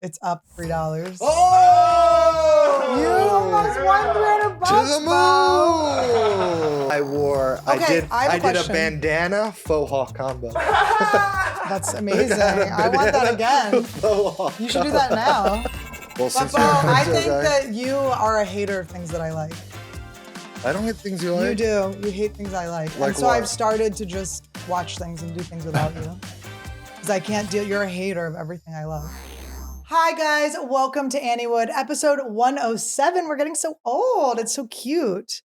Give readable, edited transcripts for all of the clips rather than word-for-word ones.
It's up $3. Oh! You almost won $300 To the moon! Okay, I did a bandana faux hawk combo. That's amazing. I want that again. You should do that now. Well, But Bo, I think that you are a hater of things that I like. I don't hate things you like. You do. You hate things I like. Like and so what? I've started to just watch things and do things without you. Because I can't deal. You're a hater of everything I love. Hi, guys. Welcome to Anniewood, episode 107. We're getting so old. It's so cute.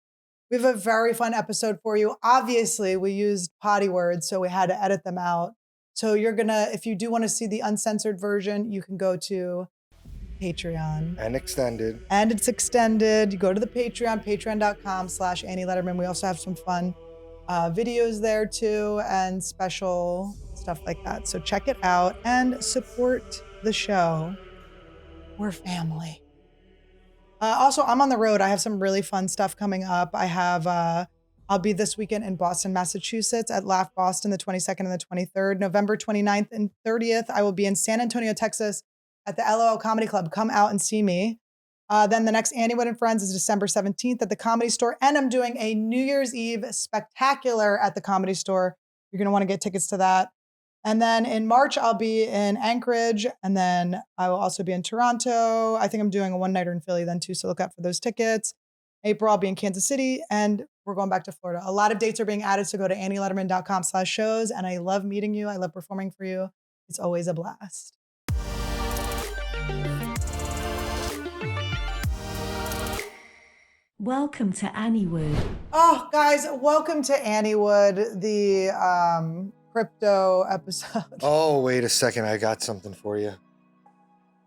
We have a very fun episode for you. Obviously, we used potty words, so we had to edit them out. So you're going to, if you do want to see the uncensored version, you can go to Patreon. And extended. And it's extended. You go to the Patreon, patreon.com/Annie Lederman. We also have some fun videos there too and special stuff like that. So check it out and support the show. We're family. Also, I'm on the road. I have some really fun stuff coming up. I'll be this weekend in Boston, Massachusetts at Laugh Boston, the 22nd and the 23rd. November 29th and 30th, I will be in San Antonio, Texas at the LOL Comedy Club. Come out and see me. Then the next Anniewood and Friends is December 17th at the Comedy Store. And I'm doing a New Year's Eve spectacular at the Comedy Store. You're going to want to get tickets to that. And then in March, I'll be in Anchorage. And then I will also be in Toronto. I think I'm doing a one-nighter in Philly then too. So look out for those tickets. April, I'll be in Kansas City. And we're going back to Florida. A lot of dates are being added. So go to annielederman.com/shows. And I love meeting you. I love performing for you. It's always a blast. Welcome to Anniewood. Oh, guys, welcome to Anniewood, the crypto episode. Oh, wait a second. I got something for you.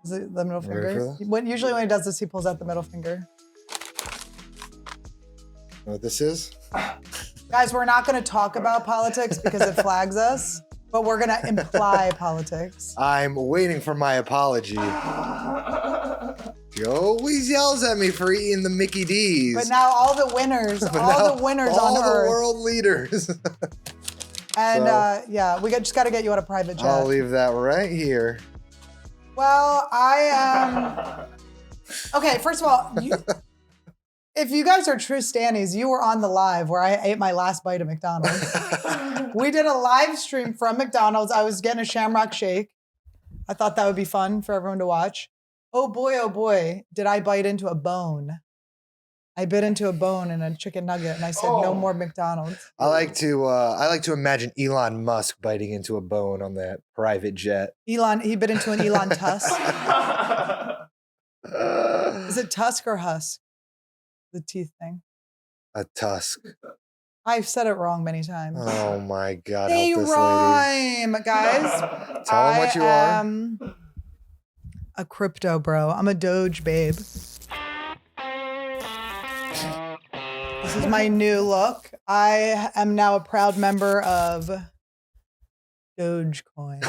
Is it the middle Ready finger? for Usually when he does this, he pulls out the middle finger. Know what this is? Guys, we're not going to talk about politics because it flags us, but we're going to imply politics. I'm waiting for my apology. He always yells at me for eating the Mickey D's. But now all the winners, all the world leaders. And yeah, we just got to get you on a private jet. I'll leave that right here. Well, I am. Okay, first of all, if you guys are true Stannies, you were on the live where I ate my last bite of McDonald's. We did a live stream from McDonald's. I was getting a Shamrock Shake. I thought that would be fun for everyone to watch. Oh boy, did I bite into a bone. I bit into a bone in a chicken nugget and I said, no more McDonald's. I like to imagine Elon Musk biting into a bone on that private jet. He bit into an Elon tusk. Is it tusk or husk? The teeth thing. A tusk. I've said it wrong many times. Oh my God. They help this rhyme, guys. Tell them what you are. I am a crypto bro. I'm a Doge babe. This is my new look. I am now a proud member of Dogecoin.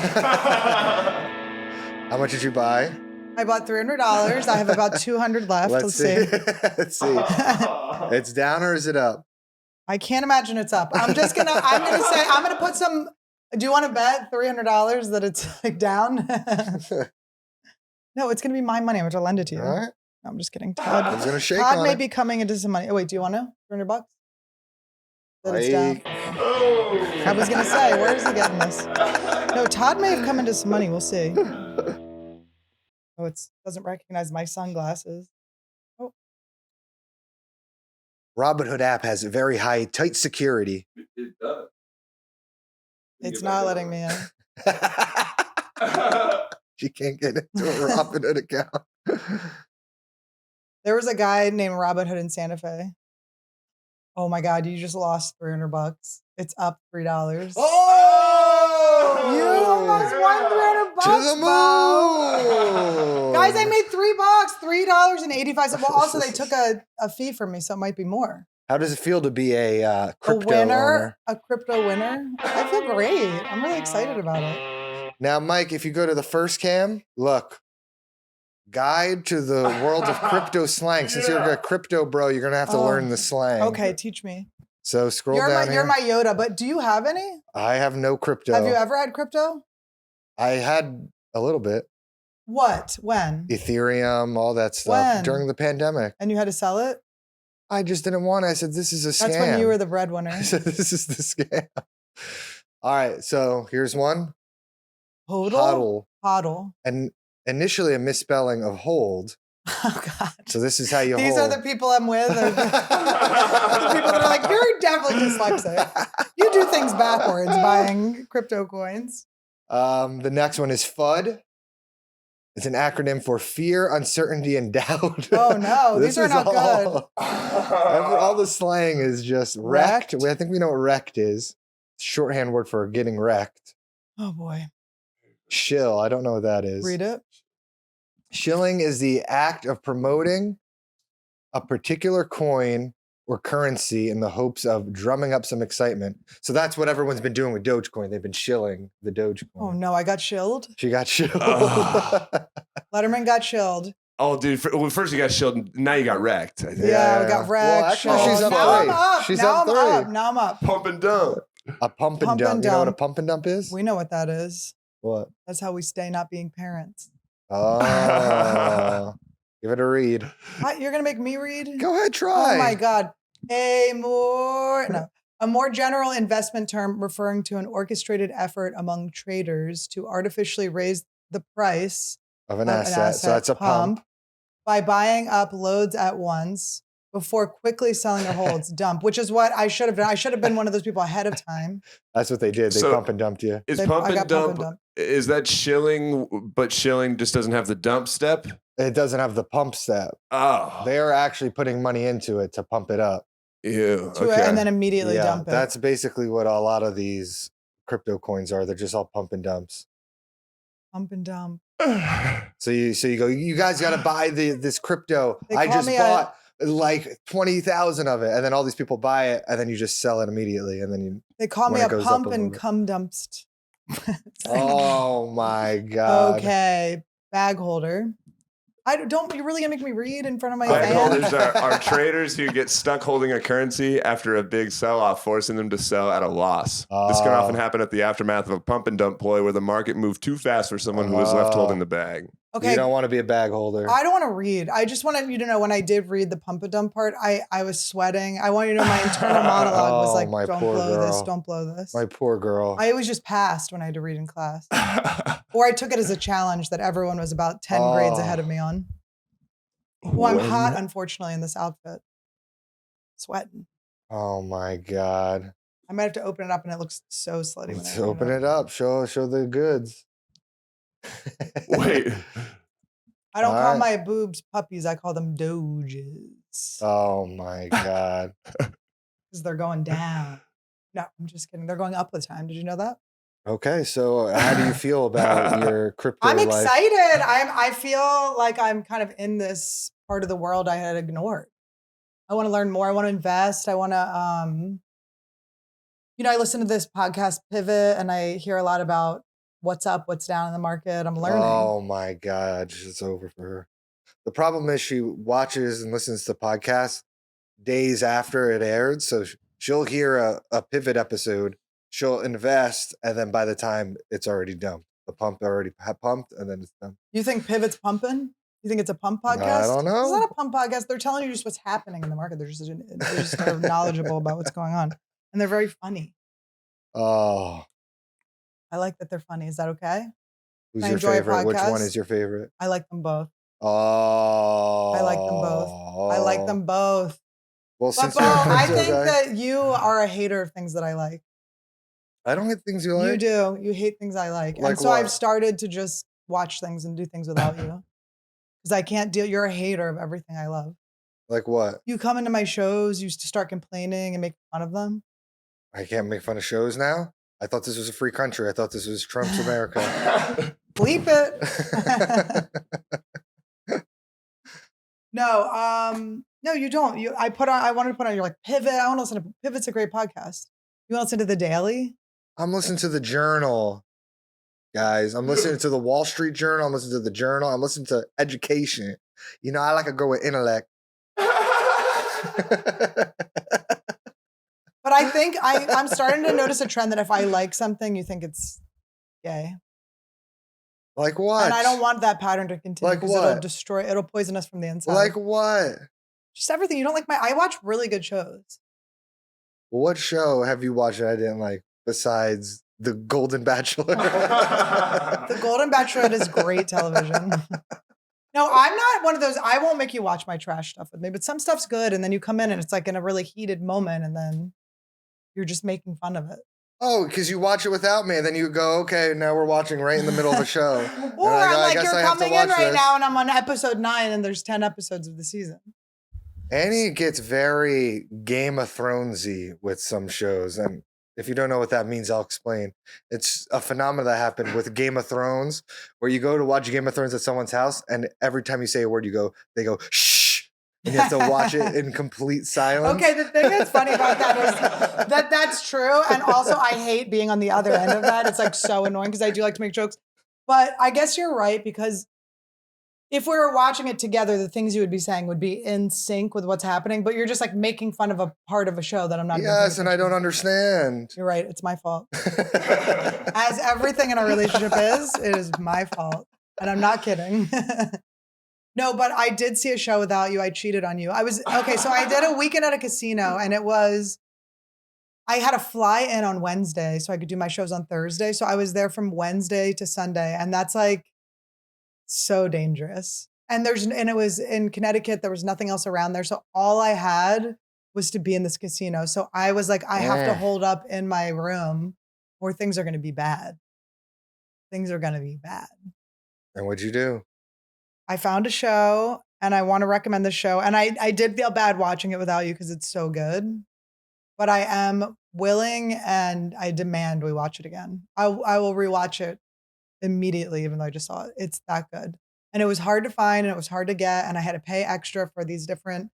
How much did you buy? I bought $300. I have about 200 left. Let's see. Let's see. It's down or is it up? I can't imagine it's up. I'm gonna put some. Do you want to bet $300 that it's like down? No, it's gonna be my money. I'm going to lend it to you. All right. No, I'm just kidding. Todd. I was gonna shake Todd on may it. be coming into some money. Oh wait, do you want to? $300? That it's down. I was gonna say, where is he getting this? No, Todd may have come into some money. We'll see. Oh, it doesn't recognize my sunglasses. Oh. Robinhood app has very tight security. It does. It's not letting me in. She can't get into a Robinhood account. There was a guy named Robin Hood in Santa Fe. Oh my God, you just lost $300. It's up $3. Oh! You almost won $300. To the moon! Guys, I made $3, $3.85. Well, also they took a fee from me, so it might be more. How does it feel to be a crypto owner? A crypto winner. I feel great. I'm really excited about it. Now, Mike, if you go to the first cam, look. Guide to the world of crypto slang. Since you're a crypto bro, you're going to have to learn the slang. Okay, teach me. So scroll down here. You're my Yoda, but do you have any? I have no crypto. Have you ever had crypto? I had a little bit. What? When? Ethereum, all that stuff When? during the pandemic. And you had to sell it? I just didn't want it. I said, this is a scam. That's when you were the breadwinner. I said, this is the scam. All right. So here's one. Hodl. And initially a misspelling of hold. Oh, God. So this is how you These hold. are the people I'm with. Or the people that are like, you're definitely dyslexic. You do things backwards buying crypto coins. The next one is FUD. It's an acronym for fear, uncertainty, and doubt. Oh, no. These are not good. All the slang is just wrecked. I think we know what wrecked is. Shorthand word for getting wrecked. Oh, boy. Shill. I don't know what that is. Read it. Shilling is the act of promoting a particular coin or currency in the hopes of drumming up some excitement. So that's what everyone's been doing with Dogecoin. They've been shilling the Dogecoin. Oh, no. I got shilled. She got shilled. Lederman got shilled. Oh, dude. First you got shilled. Now you got wrecked. I think. Yeah, we got wrecked. Well, actually, she's up now three. I'm up. She's now up I'm three. up. Now I'm up. Pump and dump. A pump and Pump dump. and You know what a dump. pump and dump is? We know what that is. What? That's how we stay not being parents. Oh. Give it a read. What? You're going to make me read? Go ahead, try. Oh, my God. A more general investment term referring to an orchestrated effort among traders to artificially raise the price Of an asset. So that's a pump. by buying up loads at once before quickly selling their holds. Dump, which is what I should have done. I should have been one of those people ahead of time. That's what they did. They So- pump and dumped you. Is I pump got and dump? Is that shilling? But shilling just doesn't have the dump step. It doesn't have the pump step. Oh, They're actually putting money into it to pump it up. ew. To it, Okay. and then immediately dump it. That's basically what a lot of these crypto coins are. They're just all pump and dumps. Pump and dump. So you go, you guys got to buy this crypto. They I call just me bought like 20,000 of it. And then all these people buy it and then you just sell it immediately. And then They call me when a it goes up pump a and little bit. cum dumpst. Oh my God. Okay. Bag holder. You're really gonna make me read in front of my Bag fans? holders are traders who get stuck holding a currency after a big sell-off, forcing them to sell at a loss. This can often happen at the aftermath of a pump and dump ploy where the market moved too fast for someone who was left holding the bag. Okay. You don't want to be a bag holder. I don't want to read. I just wanted you to know when I did read the pump and dump part, I was sweating. I want you to know my internal monologue was Oh, like, my don't poor blow this, girl. don't blow this. My poor girl. I always just passed when I had to read in class. Or I took it as a challenge that everyone was about 10 grades ahead of me on. Well, I'm hot, unfortunately, in this outfit. Sweating. Oh my God. I might have to open it up and it looks so slutty. When Let's I open it up. Show the goods. Wait. I don't All call right. my boobs puppies. I call them doges. Oh my God. Because they're going down. No, I'm just kidding. They're going up with time. Did you know that? Okay, so how do you feel about your crypto I'm life? excited. I feel like I'm kind of in this part of the world I had ignored. I want to learn more. I want to invest. I want to, I listen to this podcast Pivot and I hear a lot about what's up, what's down in the market. I'm learning. Oh my God, it's over for her. The problem is she watches and listens to podcasts days after it aired, so she'll hear a Pivot episode, she'll invest, and then by the time it's already done, the pump already pumped, and then it's done. You think Pivot's pumping? You think it's a pump podcast? I don't know. It's not a pump podcast. They're telling you just what's happening in the market. They're just kind of knowledgeable about what's going on. And they're very funny. Oh, I like that they're funny. Is that okay? who's I your enjoy a favorite? Which one podcast. is your favorite? I like them both. Oh, I like them both. I like them both. Well, But since Bo, you're a I crypto think guy, that you are a hater of things that I like. I don't hate things you like. You do. You hate things I like. Like And so I've what? started to just watch things and do things without you. Because I can't deal. You're a hater of everything I love. Like what? You come into my shows, you used to start complaining and make fun of them. I can't make fun of shows now. I thought this was a free country. I thought this was Trump's America. Bleep it. No, you don't. I wanted to put on, you're like, Pivot. I want to listen to Pivot's a great podcast. You want to listen to The Daily? I'm listening to the Journal, guys. I'm listening to the Wall Street Journal. I'm listening to the Journal. I'm listening to education. You know, I like a girl with intellect. But I think I'm starting to notice a trend that if I like something, you think it's gay. Like what? And I don't want that pattern to continue Like because what? it'll poison us from the inside. Like what? Just everything. You don't like I watch really good shows. What show have you watched that I didn't like besides The Golden Bachelor? The Golden Bachelorette is great television. No, I'm not one of those. I won't make you watch my trash stuff with me, but some stuff's good. And then you come in and it's like in a really heated moment and then you're just making fun of it. Oh, because you watch it without me, and then you go, okay, now we're watching right in the middle of a show. Or I'm like, you're coming in right this. now and I'm on episode 9 and there's 10 episodes of the season. Annie gets very Game of Thronesy with some shows. And if you don't know what that means, I'll explain. It's a phenomenon that happened with Game of Thrones, where you go to watch Game of Thrones at someone's house, and every time you say a word, they go, shh. And you have to watch it in complete silence. Okay, the thing that's funny about that is that's true. And also, I hate being on the other end of that. It's like so annoying because I do like to make jokes. But I guess you're right, because if we were watching it together, the things you would be saying would be in sync with what's happening. But you're just like making fun of a part of a show that I'm not. Yes, and I don't understand. You're right. It's my fault. As everything in our relationship is, it is my fault. And I'm not kidding. No, but I did see a show without you. I cheated on you. So I did a weekend at a casino and I had to fly in on Wednesday so I could do my shows on Thursday. So I was there from Wednesday to Sunday, and that's like so dangerous. And it was in Connecticut. There was nothing else around there. So all I had was to be in this casino. So I was like, I have to hold up in my room or things are going to be bad. Things are going to be bad. And what'd you do? I found a show and I want to recommend the show. And I did feel bad watching it without you because it's so good. But I am willing and I demand we watch it again. I will rewatch it immediately, even though I just saw it. It's that good. And it was hard to find and it was hard to get. And I had to pay extra for these different,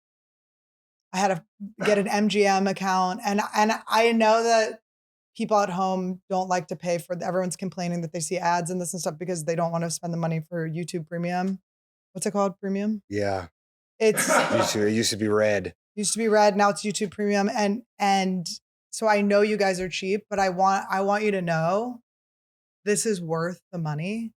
I had to get an MGM account. And I know that people at home don't like to pay for, everyone's complaining that they see ads and this and stuff because they don't want to spend the money for YouTube Premium. What's it called? Premium? Yeah. It used to be Red. Used to be Red. Now it's YouTube Premium. And so I know you guys are cheap, but I want you to know this is worth the money.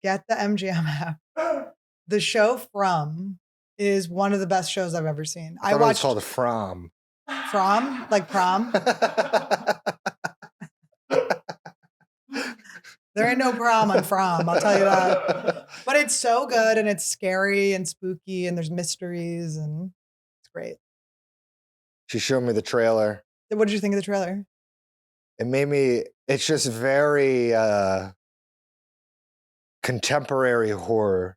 Get the MGM app. The show From is one of the best shows I've ever seen. I watched. It's called From. From? Like prom? There ain't no prom on From, I'll tell you that. But it's so good and it's scary and spooky and there's mysteries and it's great. She showed me the trailer. What did you think of the trailer? It's just very contemporary horror.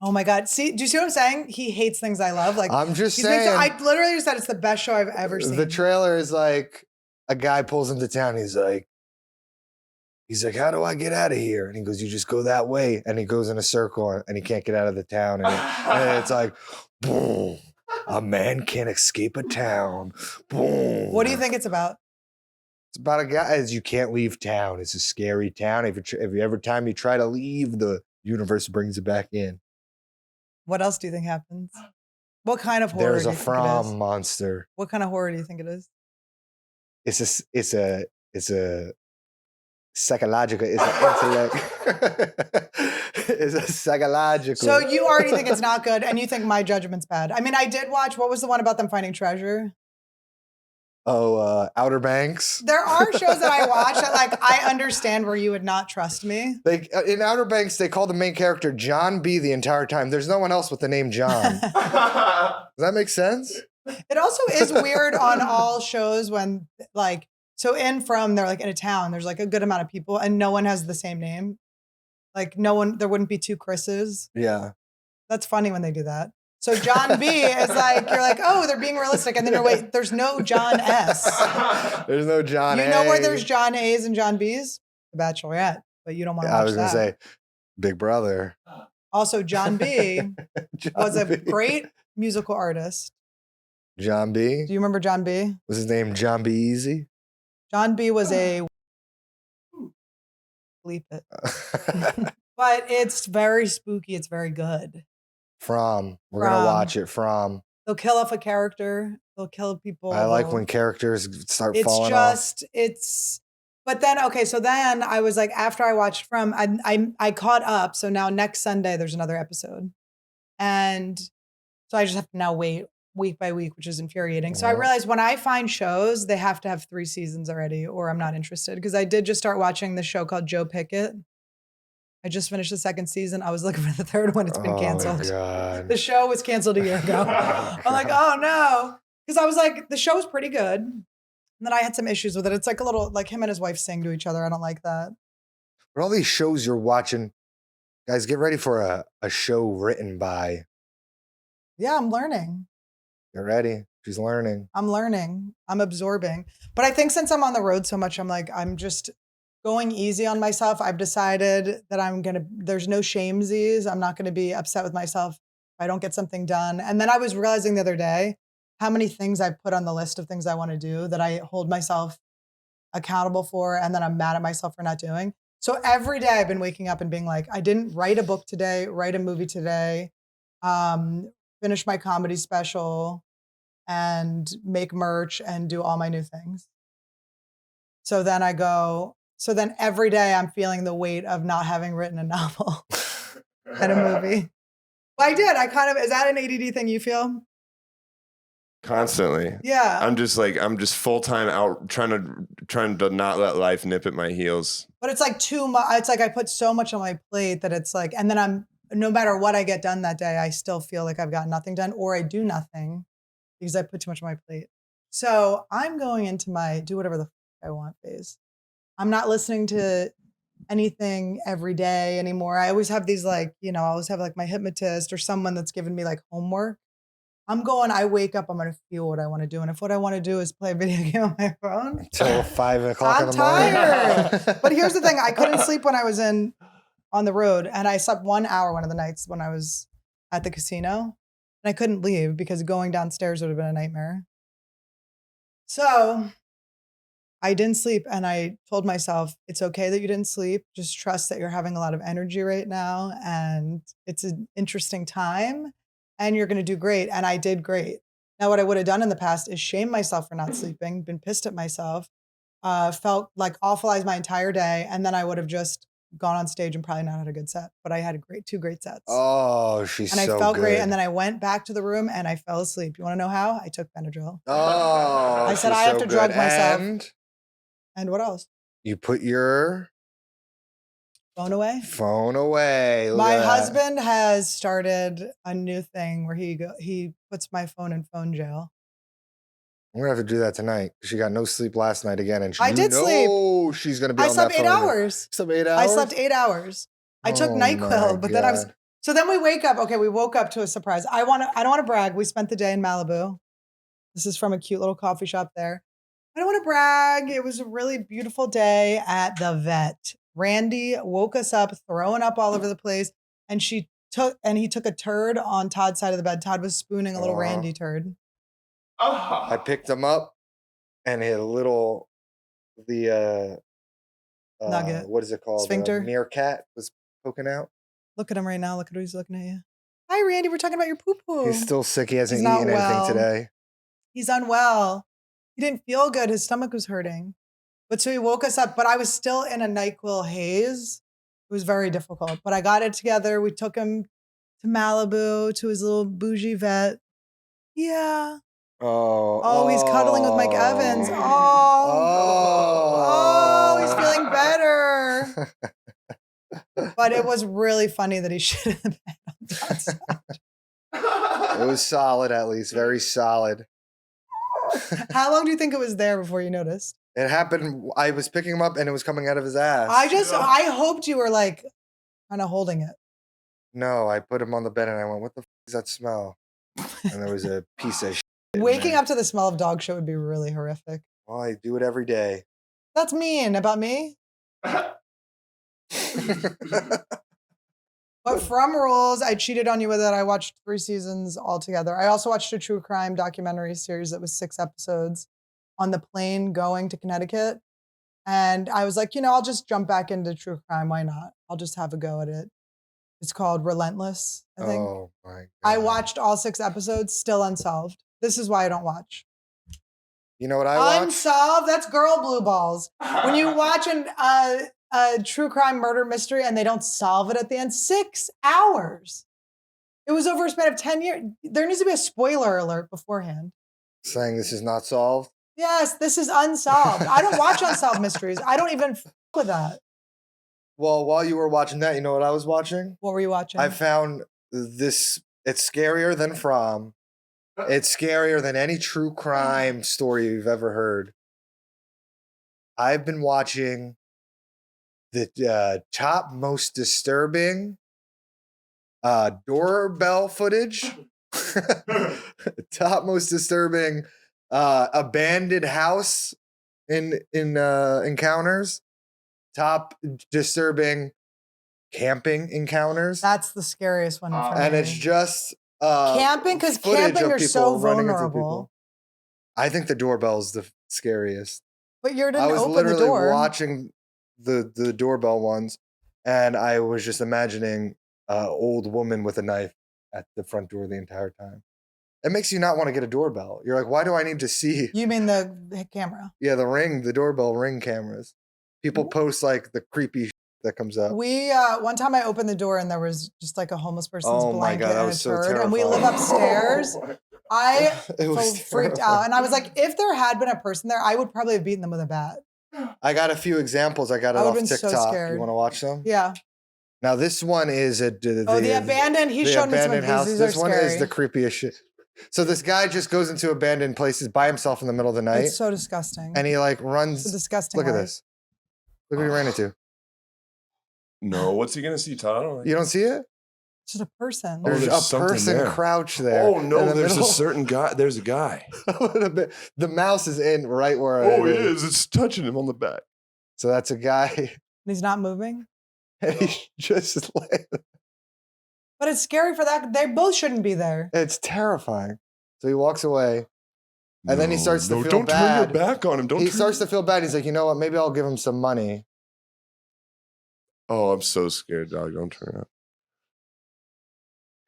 Oh my God. Do you see what I'm saying? He hates things I love. Like I'm just saying. I literally just said it's the best show I've ever seen. The trailer is like a guy pulls into town. He's like, how do I get out of here? And he goes, you just go that way. And he goes in a circle and he can't get out of the town. And it's like, boom, a man can't escape a town. Boom. What do you think it's about? It's about a guy, you can't leave town. It's a scary town. Every time you try to leave, the universe brings it back in. What else do you think happens? What kind of horror? There's a From monster. What kind of horror do you think it is? It's a psychological. It's an intellect. It's a psychological. So you already think it's not good, and you think my judgment's bad. I mean, I did watch. What was the one about them finding treasure? Oh, Outer Banks. There are shows that I watch that, like, I understand where you would not trust me. In Outer Banks, they call the main character John B. the entire time. There's no one else with the name John. Does that make sense? It also is weird on all shows when, like, so in From, they're like in a town. There's like a good amount of people, and no one has the same name. Like there wouldn't be two Chris's. Yeah. That's funny when they do that. So John B is like, you're like, oh, they're being realistic. And then wait, there's no John S. There's no John A. You know where there's John A's and John B's? The Bachelorette. But you don't want to watch that. I was going to say Big Brother. Also, John B was a great musical artist. John B? Do you remember John B? Was his name John B. Easy? John B was a... Bleep it. But it's very spooky. It's very good. From. We're going to watch it. From. They'll kill off a character. They'll kill people. I like when characters start falling off. It's But then, okay, so then I was like, after I watched From, I caught up. So now next Sunday, there's another episode. And so I just have to now wait week by week, which is infuriating. So I realized when I find shows, they have to have 3 seasons already or I'm not interested. Because I did just start watching this show called Joe Pickett. I just finished the 2nd season. I was looking for the 3rd one. It's been canceled. Oh, God. The show was canceled a year ago. I'm like, oh no. Because I was like, the show was pretty good. And then I had some issues with it. It's like a little, like him and his wife sing to each other. I don't like that. For all these shows you're watching, guys, get ready for a show written by. Yeah, I'm learning. Get ready. She's learning. I'm learning. I'm absorbing. But I think since I'm on the road so much, I'm just going easy on myself. I've decided that there's no shamesies. I'm not going to be upset with myself if I don't get something done. And then I was realizing the other day how many things I put on the list of things I want to do that I hold myself accountable for and then I'm mad at myself for not doing. So every day I've been waking up and being like, I didn't write a book today, write a movie today, finish my comedy special and make merch and do all my new things. So then every day I'm feeling the weight of not having written a novel and a movie. Well, I did. Is that an ADD thing you feel? Constantly. Yeah. I'm just full-time out trying to not let life nip at my heels. But it's like too much. It's like I put so much on my plate that it's like, and then no matter what I get done that day, I still feel like I've got nothing done or I do nothing because I put too much on my plate. So I'm going into my do whatever the fuck I want phase. I'm not listening to anything every day anymore. I always have these I always have like my hypnotist or someone that's giving me like homework. I wake up, I'm going to feel what I want to do. And if what I want to do is play a video game on my phone. Until 5 o'clock in the morning. I'm morning. tired. But here's the thing. I couldn't sleep when I was on the road. And I slept 1 hour one of the nights when I was at the casino. And I couldn't leave because going downstairs would have been a nightmare. So I didn't sleep. And I told myself, it's okay that you didn't sleep. Just trust that you're having a lot of energy right now. And it's an interesting time. And you're going to do great. And I did great. Now, what I would have done in the past is shame myself for not sleeping, been pissed at myself, felt like awfulized my entire day. And then I would have just gone on stage and probably not had a good set. But I had 2 great sets. Oh, she's so good. And I felt great. And then I went back to the room and I fell asleep. You want to know how? I took Benadryl. Oh, I said I have to drug myself. And what else? You put your phone away. My husband has started a new thing where he puts my phone in phone jail. I'm gonna have to do that tonight. She got no sleep last night again, and I did sleep. She's gonna be. I slept 8 hours. Slept 8 hours. I slept 8 hours. I took NyQuil, but then I was. So then we wake up. Okay, we woke up to a surprise. I don't want to brag. We spent the day in Malibu. This is from a cute little coffee shop there. I don't want to brag. It was a really beautiful day at the vet. Randy woke us up, throwing up all over the place, and he took a turd on Todd's side of the bed. Todd was spooning a little Randy turd. I picked him up, and he had the nugget. What is it called? Sphincter. Meerkat was poking out. Look at him right now. Look at what he's looking at you. Hi, Randy. We're talking about your poo-poo. He's still sick. He hasn't eaten anything today. He's unwell. He didn't feel good. His stomach was hurting. But so he woke us up, but I was still in a NyQuil haze. It was very difficult, but I got it together. We took him to Malibu, to his little bougie vet. Yeah. Oh, he's cuddling with Mike Evans. Oh, he's feeling better. But it was really funny that he shit in the bed on Todd's side. It was solid, at least. Very solid. How long do you think it was there before you noticed? It happened. I was picking him up and it was coming out of his ass. I hoped you were like kind of holding it. No, I put him on the bed and I went, what the f is that smell? And there was a piece of shit. Waking up to the smell of dog shit would be really horrific. Well, I do it every day. That's mean about me. But From rules, I cheated on you with it. I watched 3 seasons altogether. I also watched a true crime documentary series that was 6 episodes on the plane going to Connecticut. And I was like, I'll just jump back into true crime. Why not? I'll just have a go at it. It's called Relentless, I think. Oh my God. I watched all 6 episodes, still unsolved. This is why I don't watch. You know what I watch? Unsolved. That's girl blue balls. When you watch a true crime murder mystery and they don't solve it at the end, 6 hours. It was over a span of 10 years. There needs to be a spoiler alert beforehand. Saying this is not solved? Yes, this is unsolved. I don't watch unsolved mysteries. I don't even f with that. Well, while you were watching that, you know what I was watching? What were you watching? I found this. It's scarier than From. It's scarier than any true crime story you've ever heard. I've been watching the top most disturbing doorbell footage. Top most disturbing abandoned house in encounters. Top disturbing camping encounters. That's the scariest one for me. And it's just camping, because footage camping of are people so running into vulnerable. people. I think the doorbell's the scariest. But you I didn't was open the literally door. watching the doorbell ones, and I was just imagining an old woman with a knife at the front door the entire time. It makes you not want to get a doorbell. You're like, why do I need to see? You mean the camera? Yeah, the doorbell ring cameras. People post like the creepy that comes up. We one time I opened the door and there was just like a homeless person's Oh my blanket God, that and a was so turd, and we live terrifying. upstairs. I It was freaked terrifying. out, and I was like, if there had been a person there, I would probably have beaten them with a bat. I got a few examples. I got it I off would've been so TikTok. scared. You want to watch them? Yeah. Now this one is The abandoned. He showed me some of house. these. This These are one scary. is the creepiest shit. So this guy just goes into abandoned places by himself in the middle of the night, It's so disgusting. and he like runs. It's a disgusting. Look at life. this. Look what he ran into. No, what's he gonna see, Todd? You don't see it? It's just a person. Oh, There's there's a something person there. crouched there. Oh no, in the there's middle. a certain guy. There's a guy. The mouse is in right where. Oh, it is. It's touching him on the back. So that's a guy. And he's not moving. And he's just like, But it's scary for that. They both shouldn't be there. it's terrifying. So he walks away. And then he starts to feel don't bad. turn your back on him. He starts to feel bad. He's like, you know what? Maybe I'll give him some money. Oh, I'm so scared, dog. Don't turn up.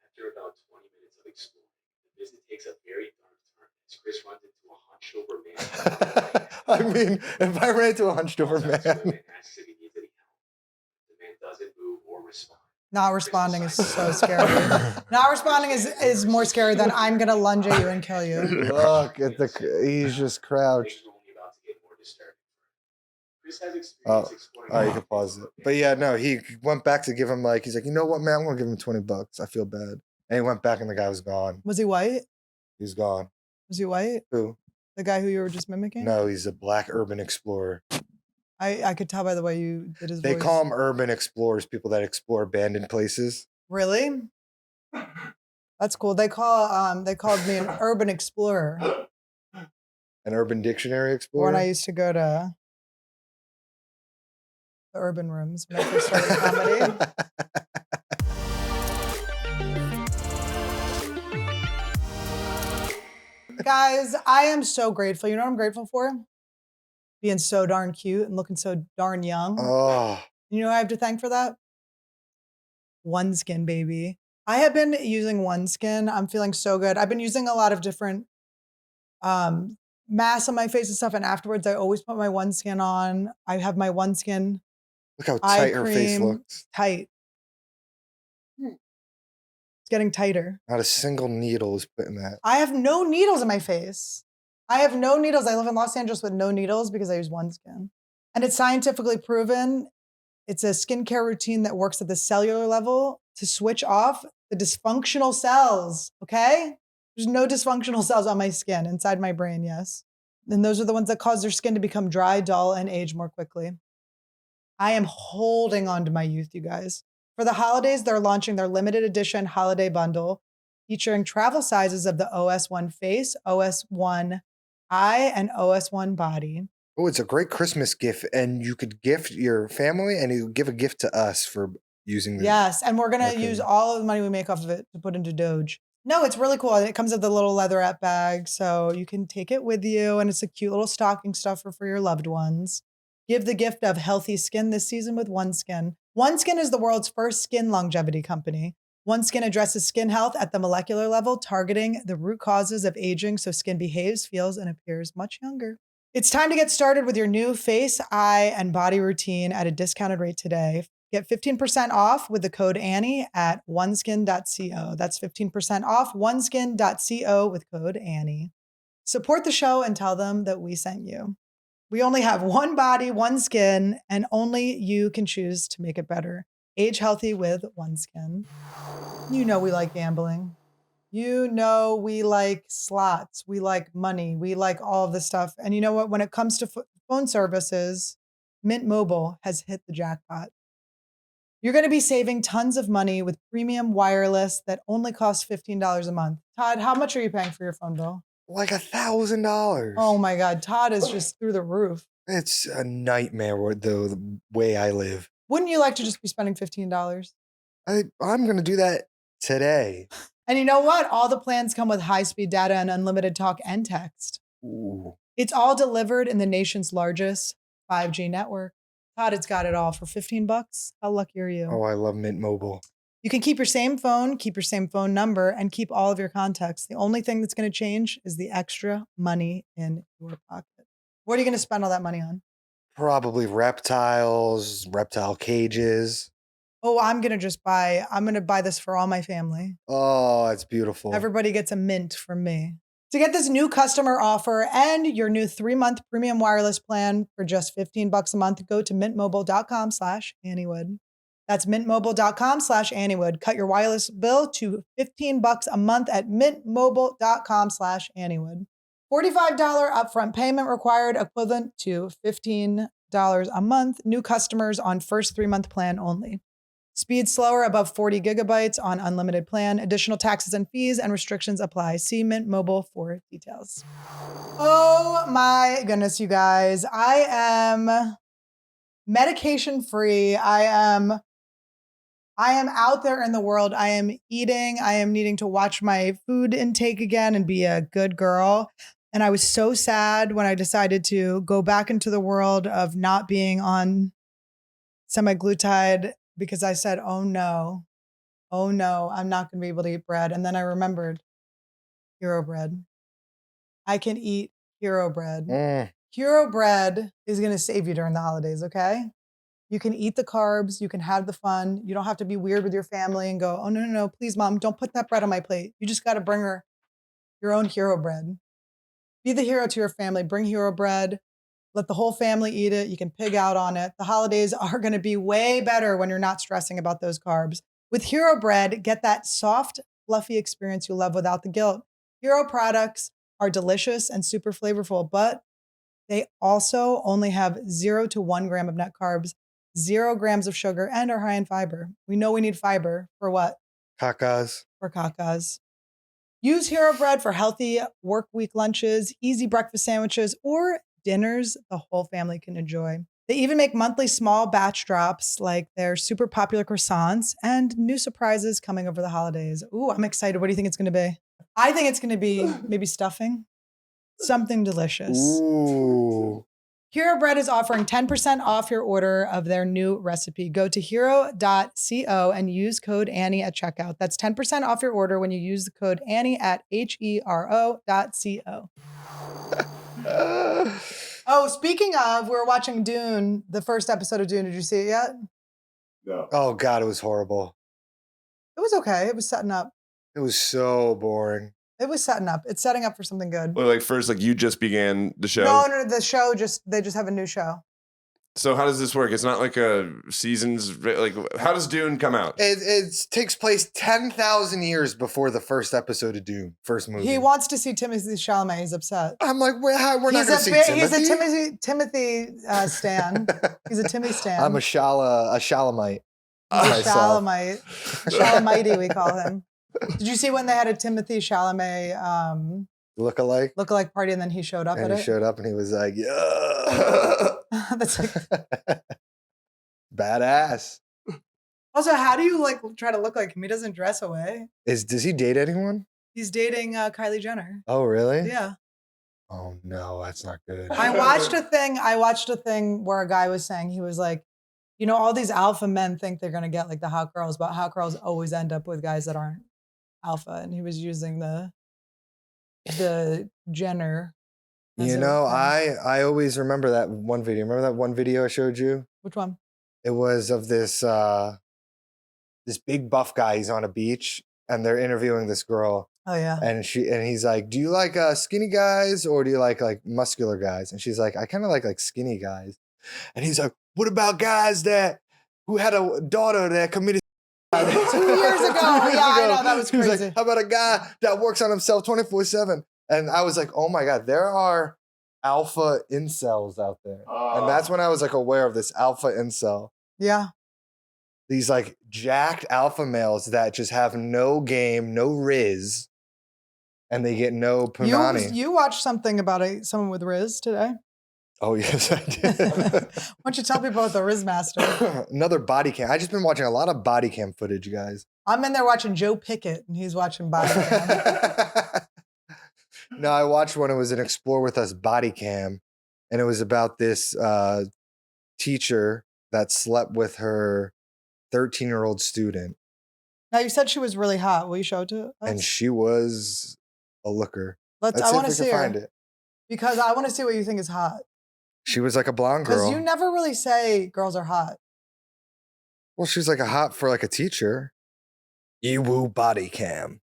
After about 20 minutes of exploring, the visit takes a very dark turn as Chris runs into a hunched over man. I mean, if I ran into a hunched over man. Asks if he needs any help. The man doesn't move or respond. Not responding is so scary. Not responding is more scary than I'm gonna lunge at you and kill you. Look at he's just crouched. Things are only about to get more disturbing. Chris has Oh, experience exploring. all right, you can pause it. But yeah, no, he went back to give him he's like, you know what, man, I'm gonna give him $20. I feel bad. And he went back and the guy was gone. Was he white? He's gone. Was he white? Who? The guy who you were just mimicking? No, he's a black urban explorer. I could tell by the way you did his They voice. call them urban explorers, people that explore abandoned places. Really? That's cool. They called me an urban explorer An urban dictionary explorer. when I used to go to the urban rooms when I first started comedy. Guys, I am so grateful. You know what I'm grateful for? Being so darn cute and looking so darn young. Oh, You know who I have to thank for that? OneSkin, baby. I have been using OneSkin. I'm feeling so good. I've been using a lot of different masks on my face and stuff. And afterwards, I always put my OneSkin on. I have my OneSkin look how eye tight her face cream looks. tight. It's getting tighter. Not a single needle is put in that. I have no needles in my face. I have no needles. I live in Los Angeles with no needles because I use OneSkin. And it's scientifically proven. It's a skincare routine that works at the cellular level to switch off the dysfunctional cells, okay? There's no dysfunctional cells on my skin, inside my brain, yes. And those are the ones that cause their skin to become dry, dull, and age more quickly. I am holding on to my youth, you guys. For the holidays, they're launching their limited edition holiday bundle featuring travel sizes of the OS1 face, OS1 eye, and OS1 body. Oh, it's a great Christmas gift, and you could gift your family, and you give a gift to us for using this. Yes, and we're gonna Okay. use all of the money we make off of it to put into Doge. No, it's really cool. It comes with the little leatherette bag, so you can take it with you, and it's a cute little stocking stuffer for your loved ones. Give the gift of healthy skin this season with OneSkin. OneSkin is the world's first skin longevity company. OneSkin addresses skin health at the molecular level, targeting the root causes of aging so skin behaves, feels, and appears much younger. It's time to get started with your new face, eye, and body routine at a discounted rate today. Get 15% off with the code Annie at oneskin.co. That's 15% off oneskin.co with code Annie. Support the show and tell them that we sent you. We only have one body, one skin, and only you can choose to make it better. Age healthy with OneSkin. You know we like gambling. You know we like slots. We like money. We like all of this stuff. And you know what? When it comes to phone services, Mint Mobile has hit the jackpot. You're going to be saving tons of money with premium wireless that only costs $15 a month. Todd, how much are you paying for your phone bill? Like $1,000. Oh my God. Todd is just through the roof. It's a nightmare the way I live. Wouldn't you like to just be spending $15? I'm going to do that today. And you know what? All the plans come with high-speed data and unlimited talk and text. Ooh. It's all delivered in the nation's largest 5G network. Todd, it's got it all for $15. How lucky are you? Oh, I love Mint Mobile. You can keep your same phone, keep your same phone number, and keep all of your contacts. The only thing that's going to change is the extra money in your pocket. What are you going to spend all that money on? Probably reptiles, reptile cages. Oh, I'm going to buy this for all my family. Oh, it's beautiful. Everybody gets a mint from me. To get this new customer offer and your new 3-month premium wireless plan for just $15 a month, go to mintmobile.com/Anniewood. That's mintmobile.com/Anniewood. Cut your wireless bill to $15 a month at mintmobile.com/Anniewood. $45 upfront payment required, equivalent to $15 a month. New customers on first 3-month plan only. Speed slower above 40 gigabytes on unlimited plan. Additional taxes and fees and restrictions apply. See Mint Mobile for details. Oh my goodness, you guys. I am medication free. I am out there in the world. I am eating. I am needing to watch my food intake again and be a good girl. And I was so sad when I decided to go back into the world of not being on semaglutide, because I said, oh no, I'm not going to be able to eat bread. And then I remembered Hero Bread. I can eat Hero Bread. Hero Bread is going to save you during the holidays, okay? You can eat the carbs. You can have the fun. You don't have to be weird with your family and go, oh, no, please, Mom, don't put that bread on my plate. You just got to bring her your own Hero Bread. Be the hero to your family. Bring Hero Bread. Let the whole family eat it. You can pig out on it. The holidays are going to be way better when you're not stressing about those carbs. With Hero Bread, get that soft, fluffy experience you love without the guilt. Hero products are delicious and super flavorful, but they also only have 0 to 1 gram of net carbs, 0 grams of sugar, and are high in fiber. We know we need fiber for what? Cacas. For cacas. Use Hero Bread for healthy work week lunches, easy breakfast sandwiches, or dinners the whole family can enjoy. They even make monthly small batch drops like their super popular croissants and new surprises coming over the holidays. Ooh, I'm excited. What do you think it's going to be? I think it's going to be maybe stuffing, something delicious. Ooh. Hero Bread is offering 10% off your order of their new recipe. Go to hero.co and use code Annie at checkout. That's 10% off your order when you use the code Annie at hero.co. Oh, speaking of, we're watching Dune, the first episode of Dune. Did you see it yet? No. Oh, God, it was horrible. It was okay. It was setting up. It was so boring. It was setting up. It's setting up for something good. Well, like first, like you just began the show. No, the show they just have a new show. So how does this work? It's not like a seasons. Like how does Dune come out? It takes place 10,000 years before the first episode of Dune, first movie. He wants to see Timothée Chalamet. He's upset. I'm like, we're not going to see Timothy. He's a Timothy stan. He's a Timmy stan. I'm a Shalamite. Shalamite. Shalamite, we call him. Did you see when they had a Timothée Chalamet look-alike party, and then he showed up and at he it? showed up and he was like, yeah. That's like badass. Also, how do you like try to look like him? He doesn't dress away. Does he date anyone? He's dating Kylie Jenner. Oh, really? Yeah. Oh no, that's not good. I watched a thing where a guy was saying, he was like, You know, all these alpha men think they're gonna get like the hot girls, but hot girls always end up with guys that aren't alpha. And he was using the Jenner. You know, I always remember that one video. Remember that one video I showed you? Which one? It was of this this big buff guy. He's on a beach and they're interviewing this girl. Oh yeah. And he's like, "Do you like skinny guys or do you like muscular guys?" And she's like, "I kind of like skinny guys." And he's like, "What about guys who had a daughter that committed 2 years ago? Yeah, I know, that was He was crazy. like, "How about a guy that works on himself 24/7?" And I was like, "Oh my God, there are alpha incels out there." And that's when I was like aware of this alpha incel. Yeah. These like jacked alpha males that just have no game, no riz, and they get no punani. You watched something about someone with Riz today? Oh yes, I did. Why don't you tell people about the Riz Master? Another body cam. I just been watching a lot of body cam footage, you guys. I'm in there watching Joe Pickett, and he's watching body cam. No, I watched one. It was an Explore With Us body cam, and it was about this teacher that slept with her 13-year-old student. Now you said she was really hot. Will you show it to us? And she was a looker. I want to if we see can her find it. because I want to see what you think is hot. She was like a blonde Because girl. you never really say girls are hot. Well, she's like a hot for like a teacher. Ewu body cam.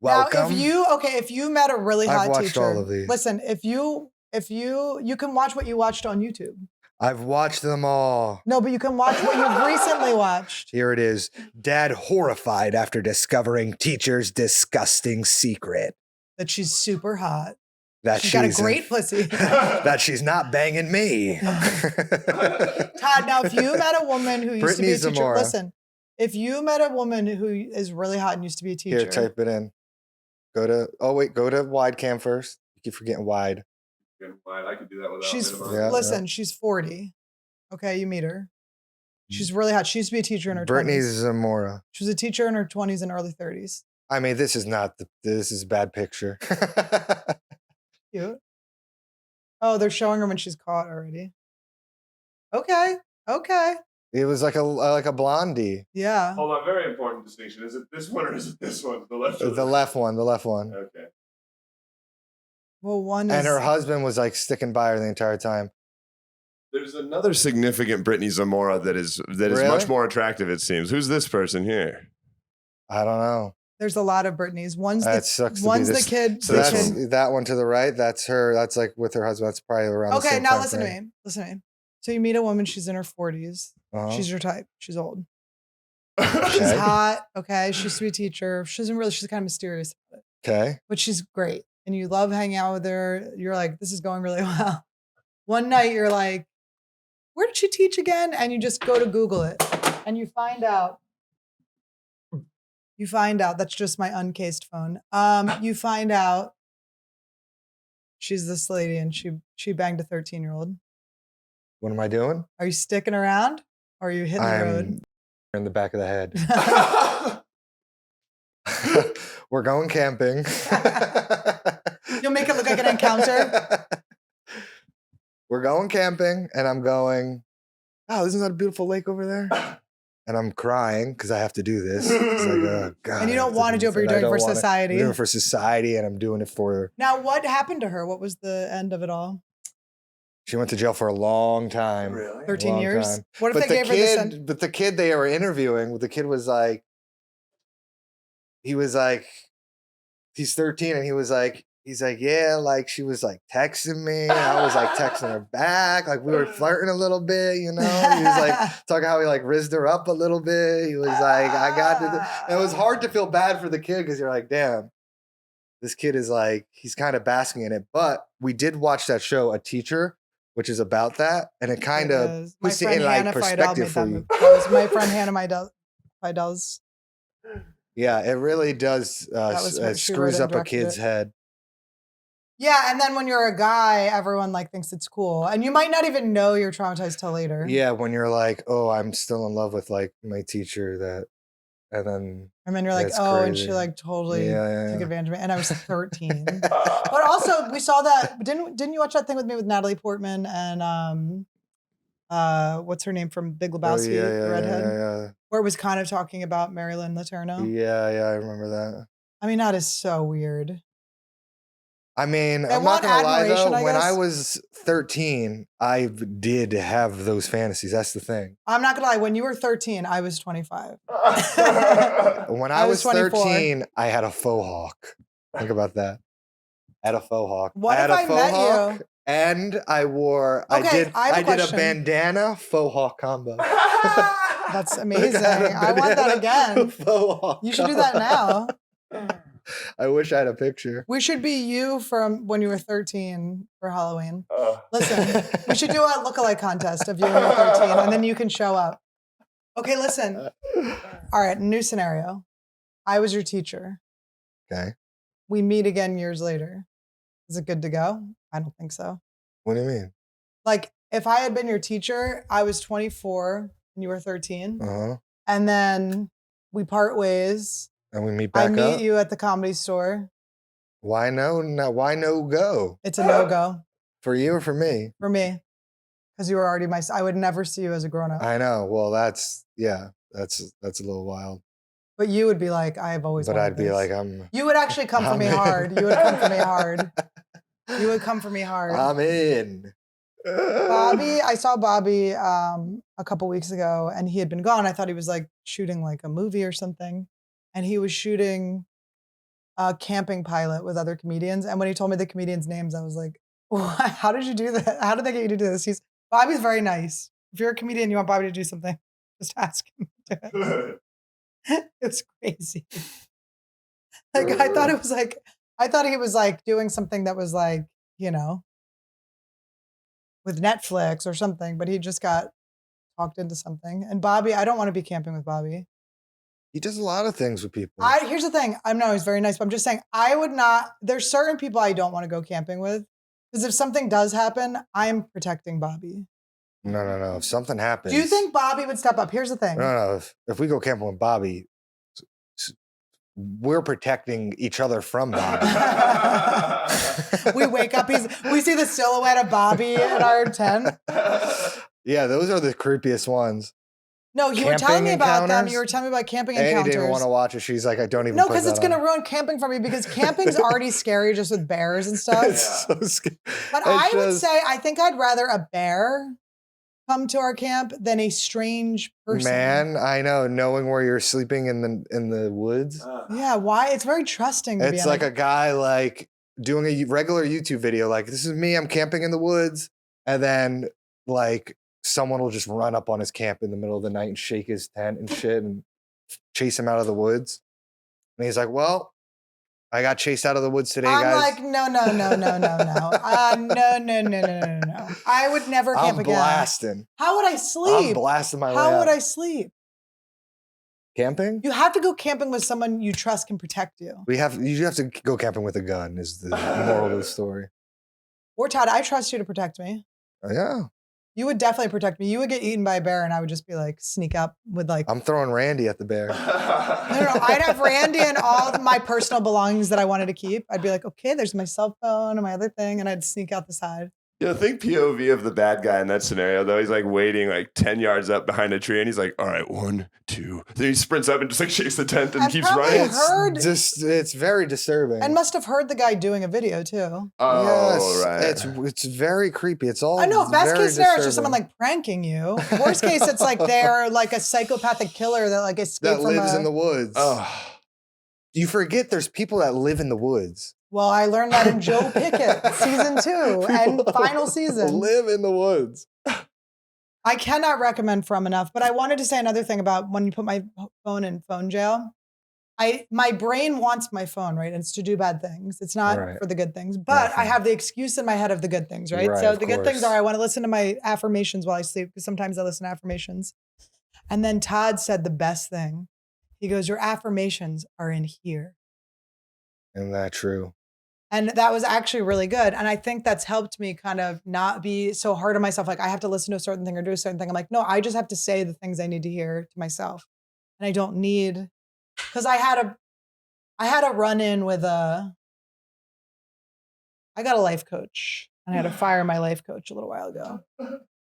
Welcome. Now, if you met a really hot I've watched teacher, all of these. listen, if you can watch what you watched on YouTube. I've watched them all. No, but you can watch what you've recently watched. Here it is. Dad horrified after discovering teacher's disgusting secret. That she's super hot. That She's got a great pussy. that she's not banging me. Todd, now if you met a woman who used to be a teacher, Zamora. listen, if you met a woman who is really hot and used to be a teacher. Here, type it in. Go to wide cam first. You keep forgetting wide. I could do that without She's minimum. she's 40. Okay, you meet her. She's really hot. She used to be a teacher in her Brittany 20s. Zamora. She was a teacher in her 20s and early 30s. I mean, this is a bad picture. Cute. Oh, they're showing her when she's caught already. Okay. It was like a blondie. Yeah. Hold on, very important distinction. Is it this one or is it this one? The left. The left one. Okay. Well, one is. And her husband was like sticking by her the entire time. There's another significant Brittany Zamora that is Really? much more attractive. It seems. Who's this person here? I don't know. There's a lot of Britneys. One's That sucks. one's the kid. So the that's kid. that one to the right. That's her. That's like with her husband. That's probably around. the Okay, same now time listen to frame. me. Listen to me. So you meet a woman. She's in her 40s. Uh-huh. She's your type. She's old. Okay. She's hot. Okay. She used to be a teacher. She's kind of mysterious about it, Okay. but she's great. And you love hanging out with her. You're like, this is going really well. One night you're like, where did she teach again? And you just go to Google it and you find out. That's just my uncased phone. You find out she's this lady and she banged a 13-year-old. What am I doing? Are you sticking around or are you hitting the road? In the back of the head. We're going camping. You'll make it look like an encounter. We're going camping, and I'm going, oh, isn't that a beautiful lake over there? And I'm crying because I have to do this. It's like, oh, God. And you don't want to do it, but you're doing it for society. I'm doing it for society, and I'm doing it for. Now, what happened to her? What was the end of it all? She went to jail for a long time. Really? 13 Long years? time. What if But they the gave her the kid, sentence? but the kid they were interviewing, the kid was like, he's 13, and he's like, yeah, like she was like texting me. And I was like texting her back. Like we were flirting a little bit, you know? He was like talking how he like rizzed her up a little bit. He was like, I got to. And it was hard to feel bad for the kid because you're like, damn, this kid is like, he's kind of basking in it. But we did watch that show, A Teacher, which is about that. And it kind of puts it in like perspective for you. That was my friend Hannah Fidels. Yeah, it really does was her. She wrote screws and up a directed kid's it. head. Yeah, and then when you're a guy, everyone like thinks it's cool. And you might not even know you're traumatized till later. Yeah, when you're like, oh, I'm still in love with like my teacher and then you're like, that's oh, and crazy. she like totally Yeah. took advantage of me. And I was 13. But also we saw that, didn't you watch that thing with me with Natalie Portman and what's her name from Big Oh, Lebowski, yeah, the redhead, yeah. where it was kind of talking about Marilyn Letourneau. Yeah, I remember that. I mean, that is so weird. I mean, They I'm not want gonna lie admiration, though. I When I guess. was 13, I did have those fantasies. That's the thing. I'm not gonna lie. When you were 13, I was 25. When I was 24. 13, I had a faux hawk. Think about that. I had a faux hawk. What I had if a I faux met hawk, you? and I wore. Okay, I have a I did a question. bandana faux hawk combo. That's Like, amazing. had a I want that bandana again. faux hawk You should do that now. I wish I had a picture. We should be you from when you were 13 for Halloween. Listen, we should do a lookalike contest of you when you were 13, and then you can show up. Okay, listen. All right, new scenario. I was your teacher. Okay. We meet again years later. Is it good to go? I don't think so. What do you mean? Like, if I had been your teacher, I was 24 and you were 13. Uh-huh. And then we part ways. And we meet I back meet up. you at the Comedy Store. Why no? Why no go? It's a no-go For you or for me? for me. Because you were already I would never see you as a grown-up. I know. Well, that's a little wild. But you would be like, I have always But wanted I'd be this. like, I'm. You would actually come for I'm me in. hard. You would come for me hard. You would come for me hard. I'm in. Bobby, I saw Bobby a couple weeks ago, and he had been gone. I thought he was like shooting like a movie or something, and he was shooting a camping pilot with other comedians. And when he told me the comedians' names, I was like, "How did you do that? How did they get you to do this?" Bobby's very nice. If you're a comedian, you want Bobby to do something, just ask him to do it. It was crazy. Like I thought he was like doing something that was like, you know, with Netflix or something, but he just got talked into something. And Bobby, I don't want to be camping with Bobby. He does a lot of things with people. Here's the thing. I know he's very nice, but I'm just saying I would not. There's certain people I don't want to go camping with because if something does happen, I'm protecting Bobby. No. If something happens, Do you think Bobby would step up? Here's the thing. No. If we go camping with Bobby, we're protecting each other from Bobby. We wake up, we see the silhouette of Bobby in our tent. Yeah, those are the creepiest ones. No, you were telling me about them. You were telling me about camping Annie encounters. didn't want to watch it. She's like, I don't even. No, because it's going to ruin camping for me because camping's already scary just with bears and stuff. It's so scary. But I would say I think I'd rather a bear come to our camp than a strange person. Man, I know. Knowing where you're sleeping in the woods. Yeah, why? It's very trusting. To It's like a guy like doing a regular YouTube video. Like, this is me. I'm camping in the woods, and then like someone will just run up on his camp in the middle of the night and shake his tent and shit and chase him out of the woods. And he's like, "Well, I got chased out of the woods today, guys." I'm like, no. No. I would never camp again. I'm blasting. How would I sleep? I'm blasting my way How would out. I sleep? Camping? You have to go camping with someone you trust can protect you. You have to go camping with a gun is the moral of the story. Or Todd, I trust you to protect me. Yeah. You would definitely protect me. You would get eaten by a bear and I would just be like, sneak up with like. I'm throwing Randy at the bear. No. I'd have Randy and all of my personal belongings that I wanted to keep. I'd be like, okay, there's my cell phone and my other thing. And I'd sneak out the side. Yeah, think POV of the bad guy in that scenario, though. He's like waiting like 10 yards up behind a tree and he's like, all right, 1, 2. Then he sprints up and just like shakes the tent and I've keeps probably running. It's very disturbing. And must have heard the guy doing a video too. Oh, yes, right. it's very creepy. It's all. I know. Best very case scenario is disturbing. just someone like pranking you. Worst case, it's like they're like a psychopathic killer that like escaped that from lives in the woods. Oh. You forget there's people that live in the woods. Well, I learned that in Joe Pickett season 2 and final season. Live in the woods. I cannot recommend From enough, but I wanted to say another thing about when you put my phone in phone jail. My brain wants my phone, right? And it's to do bad things. It's not Right. for the good things, but I have the excuse in my head of the good things, right? So of the good things course. are I want to listen to my affirmations while I sleep because sometimes I listen to affirmations. And then Todd said the best thing. He goes, your affirmations are in here. Isn't that true? And that was actually really good. And I think that's helped me kind of not be so hard on myself. Like I have to listen to a certain thing or do a certain thing. I'm like, no, I just have to say the things I need to hear to myself. And I don't need, because I had a run in with I got a life coach and I had to fire my life coach a little while ago.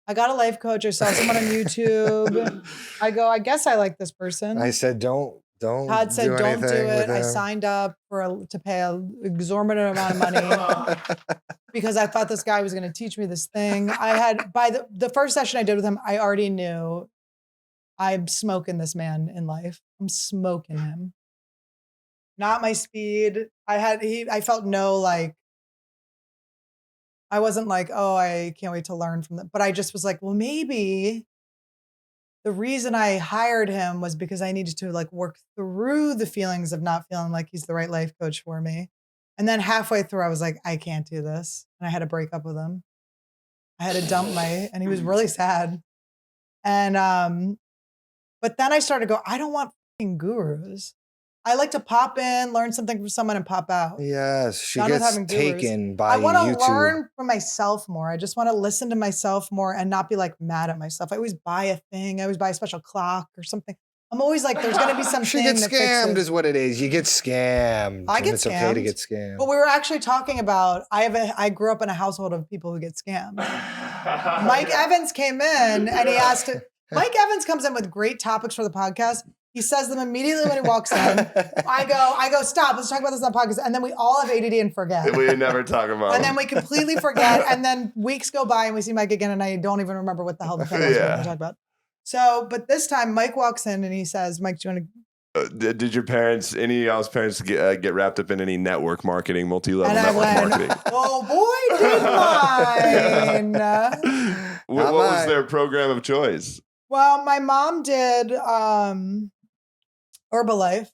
I got a life coach. I saw someone on YouTube. I go, I guess I like this person. I said, don't Todd said, don't do it. I signed up to pay an exorbitant amount of money because I thought this guy was going to teach me this thing. I had, by the first session I did with him, I already knew I'm smoking this man in life. I'm smoking him. Not my speed. I felt no, like, I wasn't like, oh, I can't wait to learn from them. But I just was like, well, maybe the reason I hired him was because I needed to like work through the feelings of not feeling like he's the right life coach for me. And then halfway through, I was like, I can't do this. And I had to break up with him. I had to dump and he was really sad. And, but then I started to go, I don't want fucking gurus. I like to pop in, learn something from someone and pop out. Yes, she Done with gets having gurus. taken by I want to YouTube. learn from myself more. I just want to listen to myself more and not be like mad at myself. I always buy a thing. I always buy a special clock or something. I'm always like, there's going to be something She gets that scammed fixes. is what it is. You get scammed. I get It's okay to scammed. get scammed. But we were actually talking about, I grew up in a household of people who get scammed. Mike Evans came in and he asked, Mike Evans comes in with great topics for the podcast. He says them immediately when he walks in. I go, stop, let's talk about this on the podcast. And then we all have ADD and forget. We never talk about And them. then we completely forget. And then weeks go by and we see Mike again and I don't even remember what the hell the fuck we talk about. So, but this time Mike walks in and he says, Mike, do you want to? Did your parents, any of y'all's parents get wrapped up in any network marketing, multi-level And network I went, marketing? oh boy, did mine. What was their program of choice? Well, my mom did Herbalife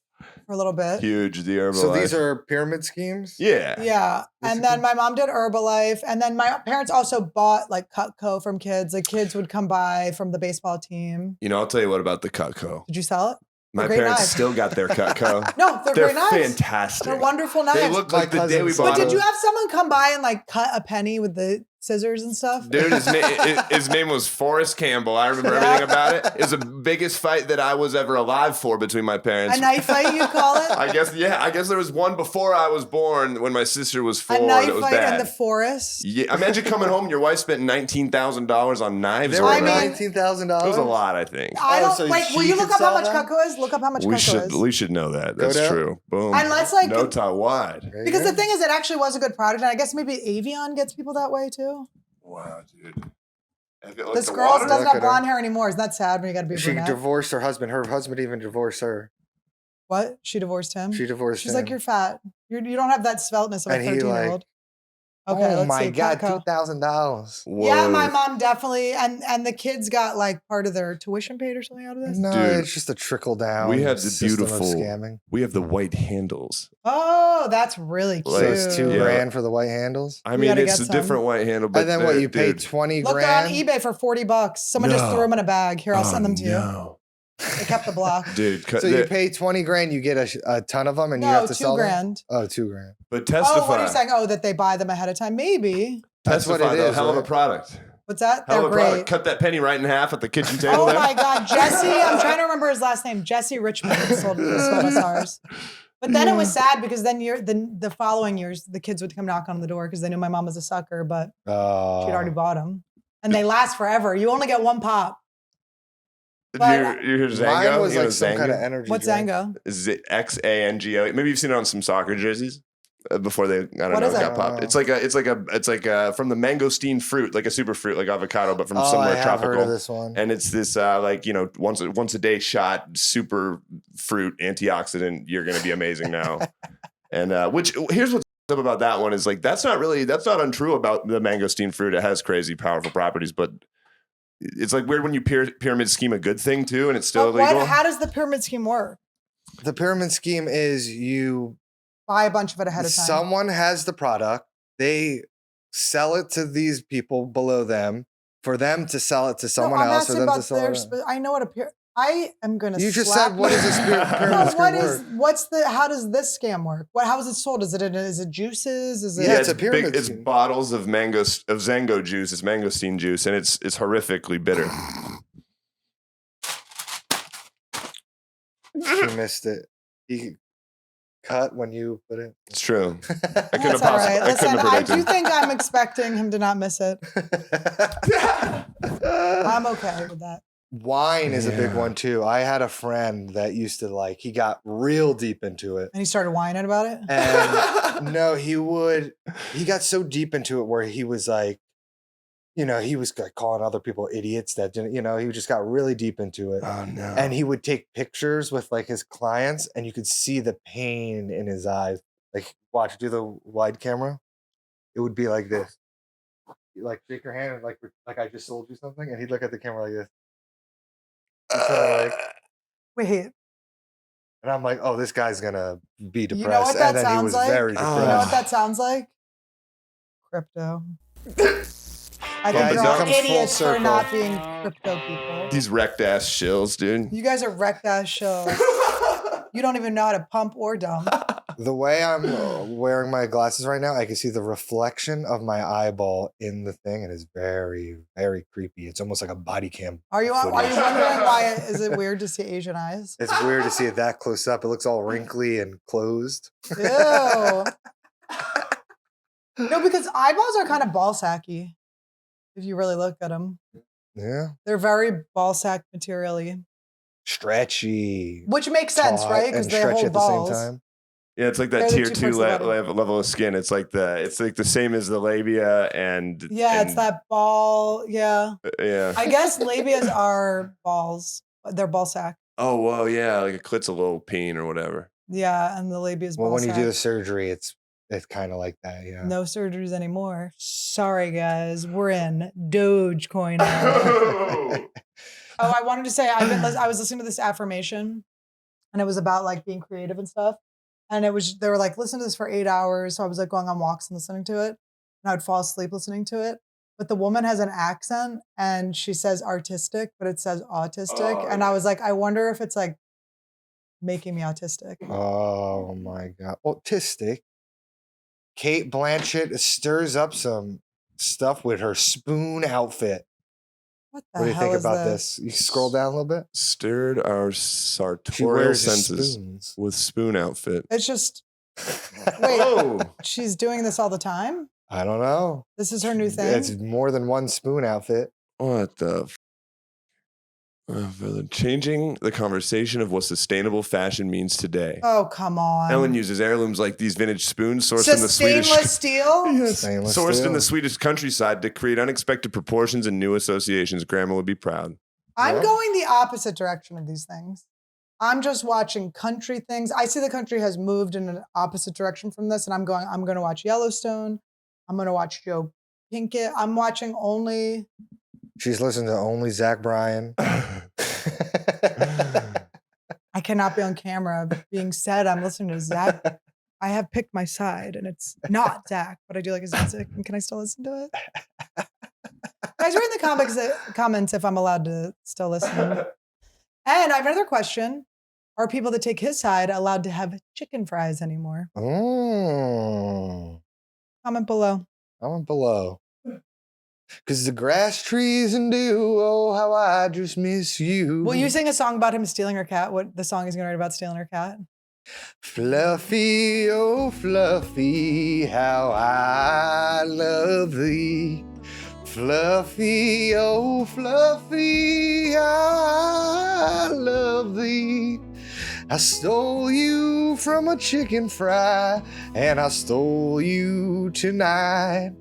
for a little bit. Huge, the Herbalife. So these are pyramid schemes? Yeah. Yeah. And then my mom did Herbalife. And then my parents also bought like Cutco from kids. Like kids would come by from the baseball team. You know, I'll tell you what about the Cutco. Did you sell it? My They're great parents knives. still got their Cutco. No, they're great knives. Fantastic. They're wonderful knives. They look like the day we cousins. bought But did them. you have someone come by and like cut a penny with the scissors and stuff? Dude, his name was Forrest Campbell. I remember everything about it. It was the biggest fight that I was ever alive for between my parents. A knife fight, you call it? I guess there was one before I was born when my sister was 4. A knife that was fight bad. in the forest. Yeah, imagine coming home and your wife spent $19,000 on knives. They were overnight. $19,000? It was a lot, I think. I don't, so wait, will she you could look up how sell much them? Cutco is? Look up how much Cutco is. We should know that. That's down. true. Boom. And let's like, No tie wide. There you because go. the thing is, it actually was a good product. And I guess maybe Avion gets people that way too. Wow, dude. I feel like This the girl water- doesn't Look have at her. blonde hair anymore. Isn't that sad when you got to be a She brunette? divorced her husband. Her husband even divorced her. What? She divorced him? She divorced She's him. like, you're fat. You don't have that svelteness of a And he, 13-year-old. Oh let's my see. God, Cutco. $2,000. Yeah, Whoa. my mom definitely, and the kids got like part of their tuition paid or something out of this. No, Dude, it's just a trickle down. we have the system of beautiful- scamming. We have the white handles. Oh, that's really cute. Like, So it's $2 Yeah. grand for the white handles. I You mean, gotta it's get a some. different white handle, but And then what, you pay dude, 20 Look, they're on grand? eBay for $40. Someone just No. threw them in a bag. Here, I'll send them to you. No. They kept the block. Dude, So you pay 20 grand, you get a ton of them, and you No, have to 2 sell grand. them? Oh, 2 grand. but testify. Oh, what are you saying? Oh, that they buy them ahead of time? Maybe. That's what Testify, it though, is, hell of a right? product. What's that? Hell They're of a product. great. Cut that penny right in half at the kitchen table Oh there. my God, Jesse! I'm trying to remember his last name. Jesse Richmond sold us ours. But then it was sad because then the following years the kids would come knock on the door because they knew my mom was a sucker, but she'd already bought them, and they last forever. You only get one pop. But- you hear Zango? Mine was You know like some Zango? kind of energy What's drink. Zango? Zango. Maybe you've seen it on some soccer jerseys before they What got is it? popped. It's like from the mangosteen fruit, like a super fruit, like avocado, but from I somewhere have tropical. heard of this one. And it's this once a day shot super fruit antioxidant. You're gonna be amazing now. And which here's what's up about that one is like that's not untrue about the mangosteen fruit. It has crazy powerful properties, but it's like weird when you pyramid scheme a good thing too, and it's still But illegal. how does the pyramid scheme work? The pyramid scheme is you Buy a bunch of it ahead of time. someone has the product, they sell it to these people below them for them to sell it to someone I'm else for asking them to about sell their it. I know what a I am going to. You just said what is a pyramid No, scheme what work? is how does this scam work? How is it sold? Is it juices? Is it? Yeah, it's a big, pyramid it's scheme. bottles of Zango juice. It's mangosteen juice, and it's horrifically bitter. He missed it. cut when you put it. It's true. I couldn't have That's all right. I couldn't Listen, have I do predicted. think I'm expecting him to not miss it. I'm okay with that. Wine is a big Yeah. one too. I had a friend that used to he got real deep into it. And he started whining about it. And no, he got so deep into it where he was like, he was like calling other people idiots that didn't, he just got really deep into it. Oh no. And he would take pictures with like his clients and you could see the pain in his eyes. Like do the wide camera. It would be like this. You like shake your hand and like I just sold you something. And he'd look at the camera like this. So, Wait, and I'm like, oh, this guy's gonna be depressed. You know what that and then he sounds was like? very Oh. depressed. you know what that sounds like? Crypto. I Yeah, think it you're all comes full idiots for circle. not being crypto people. These wrecked ass shills, dude. You guys are wrecked ass shows. You don't even know how to pump or dump. The way I'm wearing my glasses right now, I can see the reflection of my eyeball in the thing, and it's very, very creepy. It's almost like a body cam. Are you wondering footage. why is it weird to see Asian eyes? It's weird to see it that close up. It looks all wrinkly and closed. Ew. No, because eyeballs are kind of ball sacky. If you really look at them, Yeah, they're very ball sack materially, stretchy. which makes sense, taut, right? and Because they stretchy hold at the same balls. time. Yeah, it's like They're that the tier two 2 parts of the body. level of skin. It's like the same as the labia and Yeah, it's and- that ball. Yeah, Yeah. I guess labias are balls. They're ball sack. Oh well, yeah, like a clit's a little peen or whatever. Yeah, and the labia is ball Well, when sack. you do the surgery, it's kind of like that. Yeah. No surgeries anymore. Sorry, guys. We're in Dogecoin. era. Oh. Oh, I wanted to say I was listening to this affirmation, and it was about like being creative and stuff. And they were like, listen to this for 8 hours. So I was like going on walks and listening to it, and I would fall asleep listening to it. But the woman has an accent, and she says artistic, but it says autistic. Oh, And I was like, I wonder if it's like making me autistic. Oh my god, autistic. Kate Blanchett stirs up some stuff with her spoon outfit. What the What do you hell think is about this? You scroll down a little bit. Stirred our She sartorial wears senses spoons. with spoon outfit. It's just wait. Oh, She's doing this all the time. I don't know. This is her new thing. It's more than one spoon outfit. what the? Changing the conversation of what sustainable fashion means today. Oh, come on. Ellen uses heirlooms like these vintage spoons sourced in the Swedish Stainless steel? Yes. Stainless sourced in steel. the Swedish countryside to create unexpected proportions and new associations. Grandma would be proud. I'm Yeah. going the opposite direction of these things. I'm just watching country things. I see the country has moved in an opposite direction from this, and I'm going to watch Yellowstone. I'm going to watch Joe Pinkett. I'm watching only. She's listening to only Zach Bryan. I cannot be on camera being said I'm listening to Zach. I have picked my side, and it's not Zach, but I do like his music. And can I still listen to it? Guys, write in the comments if I'm allowed to still listen. And I have another question. Are people that take his side allowed to have chicken fries anymore? Mm. Comment below. Comment below. Cause the grass trees and dew, oh how I just miss you. Will you sing a song about him stealing her cat? What the song he's gonna write about stealing her cat? Fluffy, oh Fluffy, how I love thee. Fluffy, oh Fluffy, how I love thee. I stole you from a chicken fry, and I stole you tonight.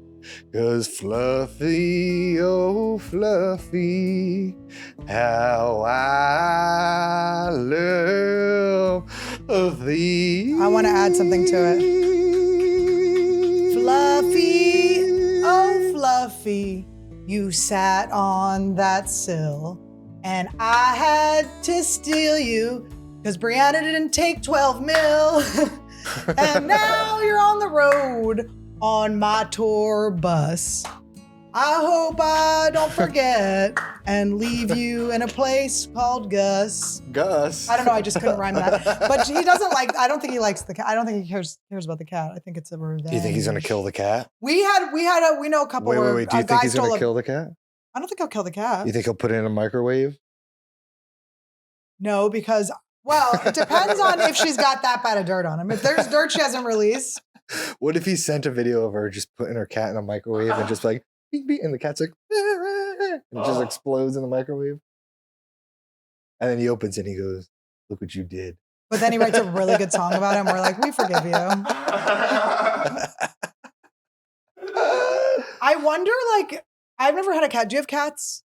'Cause Fluffy, oh Fluffy, how I love thee. I wanna add something to it. Fluffy, oh Fluffy, you sat on that sill, and I had to steal you, 'cause Brianna didn't take 12 mil. And now you're on the road on my tour bus. I hope I don't forget and leave you in a place called Gus. Gus. I don't know, I just couldn't rhyme that. But he doesn't like, I don't think he likes the cat. I don't think he cares about the cat. I think it's a revenge. Do you think he's gonna kill the cat? We know a couple where Wait. Do you a think guy he's stole gonna a, kill the cat? I don't think he'll kill the cat. You think he'll put it in a microwave? No, because Well, it depends on if she's got that bad of dirt on him. If there's dirt she hasn't released. What if he sent a video of her just putting her cat in a microwave and just like, beep, beep, and the cat's like, and it just explodes in the microwave? And then he opens it and he goes, look what you did. But then he writes a really good song about him. We're like, we forgive you. I wonder, like, I've never had a cat. Do you have cats?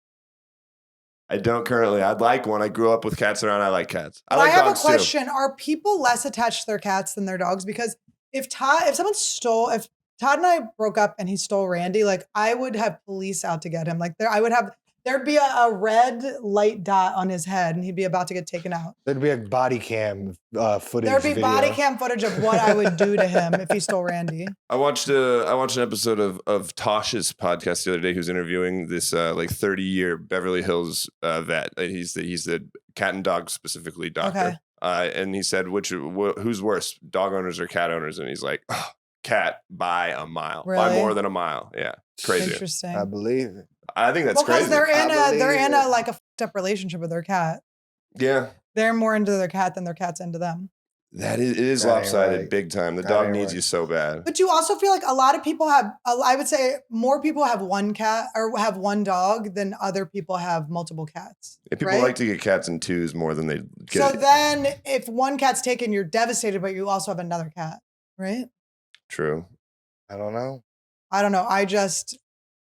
I don't currently. I'd like one. I grew up with cats around. I like cats. I But like I have a dogs too. question. Are people less attached to their cats than their dogs? Because if Todd and I broke up and he stole Randy, like I would have police out to get him. Like there'd be a red light dot on his head and he'd be about to get taken out. There'd be a body cam footage. There'd be video. body cam footage of what I would do to him if he stole Randy. I watched an episode of Tosh's podcast the other day. Who's interviewing this like 30-year Beverly Hills vet. He's the cat and dog specifically doctor. Okay. And he said, who's worse, dog owners or cat owners? And he's like, oh, cat by a mile, by Really? more than a mile. Yeah, crazy. Interesting. I believe it. I think that's Because crazy. they're in a like a fucked up relationship with their cat. Yeah, They're more into their cat than their cat's into them. it is That ain't lopsided right. big time. The That dog ain't needs right. you so bad. But you also feel like a lot of people have, I would say more people have one cat or have one dog than other people have multiple cats. Yeah, people right? like to get cats in twos more than they get. So then if one cat's taken, you're devastated, but you also have another cat, right? True. I don't know. I don't know.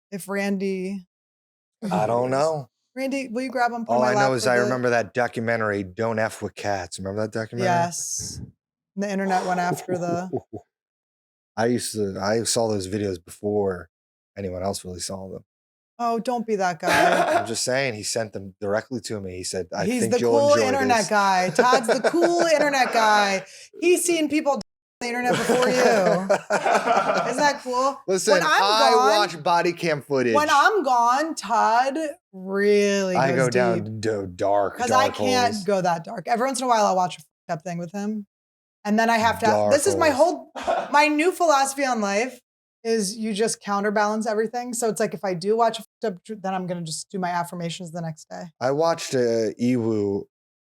If Randy. I don't know. Randy, will you grab him? Put All him in I my know lap is for I the- remember that documentary, Don't F with Cats. Remember that documentary? Yes. The internet went after the. I saw those videos before anyone else really saw them. Oh, don't be that guy. I'm just saying, he sent them directly to me. He said, I He's think the you'll cool enjoy internet this. guy. Todd's the cool internet guy. He's seen people on the internet before you. Isn't that cool? Listen, When I'm I gone- watch body cam footage. When I'm gone, Todd really goes I go deep. down dark. Because I dark can't holes. go that dark. Every once in a while, I'll watch a fucked up thing with him. And then I have to, Dark this is holes. my new philosophy on life is you just counterbalance everything. So it's like, if I do watch a fucked up, then I'm going to just do my affirmations the next day. I watched a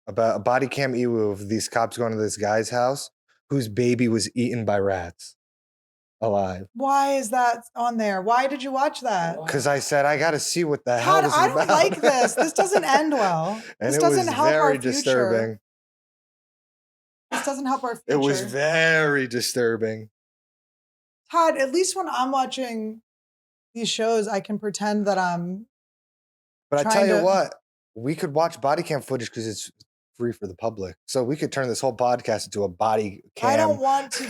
body cam Ewu of these cops going to this guy's house whose baby was eaten by rats alive. Why is that on there? Why did you watch that? Because I said, I got to see what the hell Todd, this is I don't about. like this. This doesn't end well. And This it doesn't was help our very future. disturbing. This doesn't help our future. It was very disturbing. Todd, at least when I'm watching these shows, I can pretend that I'm. But I tell Trying you to- what, we could watch body cam footage because it's free for the public. So we could turn this whole podcast into a body cam. I don't want to.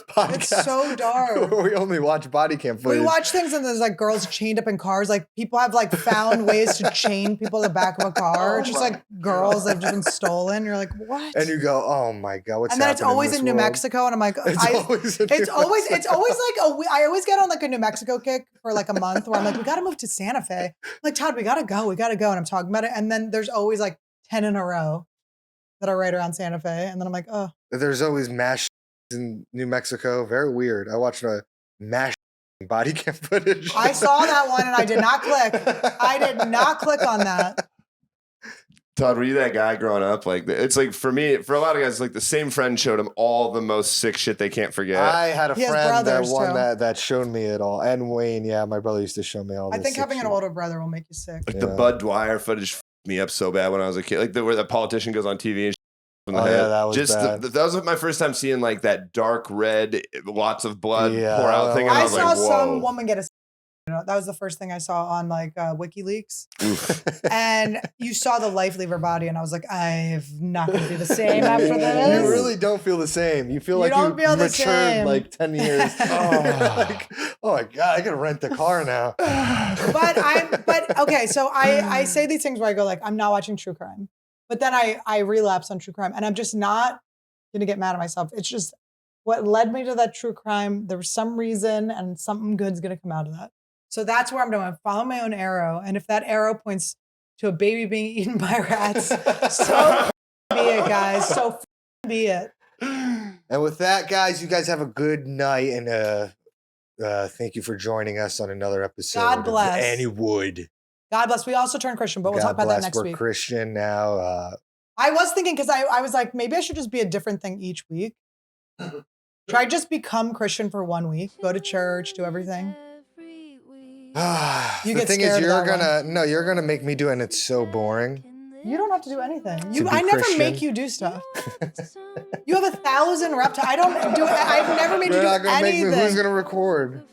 podcast. It's so dark. where we only watch body cam footage. We watch things and there's like girls chained up in cars. Like people have like found ways to chain people to the back of a car. It's just like girls that have just been stolen. You're like, what? and you go, oh my God, what's And then it's happening always this in New world? Mexico. And I'm like, It's always in it's New always Mexico. like I always get on like a New Mexico kick for like a month where I'm like, we got to move to Santa Fe. I'm like, Todd, we got to go. And I'm talking about it. And then there's always like 10 in a row that are right around Santa Fe. And then I'm like, oh, There's always mash in New Mexico. Very weird. I watched a mash body cam footage. I saw that one and I did not click. I did not click on that. Todd, were you that guy growing up? Like, it's like for me, for a lot of guys, like the same friend showed them all the most sick shit they can't forget. I had a He has friend that brothers, one too. that showed me it all. And Wayne, yeah, my brother used to show me all I this think sick having an shit. older brother will make you sick. Like the Yeah. Bud Dwyer footage f***ed me up so bad when I was a kid. Like where the politician goes on TV and from the Oh, head. yeah, that was Just bad. that was my first time seeing like that dark red, lots of blood Yeah, pour out that thing. And I I was saw like, whoa. some woman get a. That was the first thing I saw on like WikiLeaks. And you saw the life leave her body, and I was like, I'm not going to do the same after this. You really don't feel the same. You feel You like don't you feel the matured same. like 10 years. Like, oh my God, I gotta rent the car now. But okay, so I say these things where I go like, I'm not watching true crime, but then I relapse on true crime, and I'm just not gonna get mad at myself. It's just what led me to that true crime. There was some reason, and something good's gonna come out of that. So that's where I'm doing. Follow my own arrow, and if that arrow points to a baby being eaten by rats, so be it, guys. So be it. And with that, guys, you guys have a good night, and thank you for joining us on another episode. God bless. Anniewood. God bless. We also turn Christian, but we'll God talk about that bless. next We're week. Christian now. I was thinking, because I was like, maybe I should just be a different thing each week. Try just become Christian for 1 week, go to church, do everything. The get thing is, scared of you're that you're gonna make me do it, and it's so boring. You don't have to do anything. be I never Christian. make you do stuff. You have 1,000 reptiles. I don't do it. I've never made you You're do not gonna anything. make me. Who's gonna record?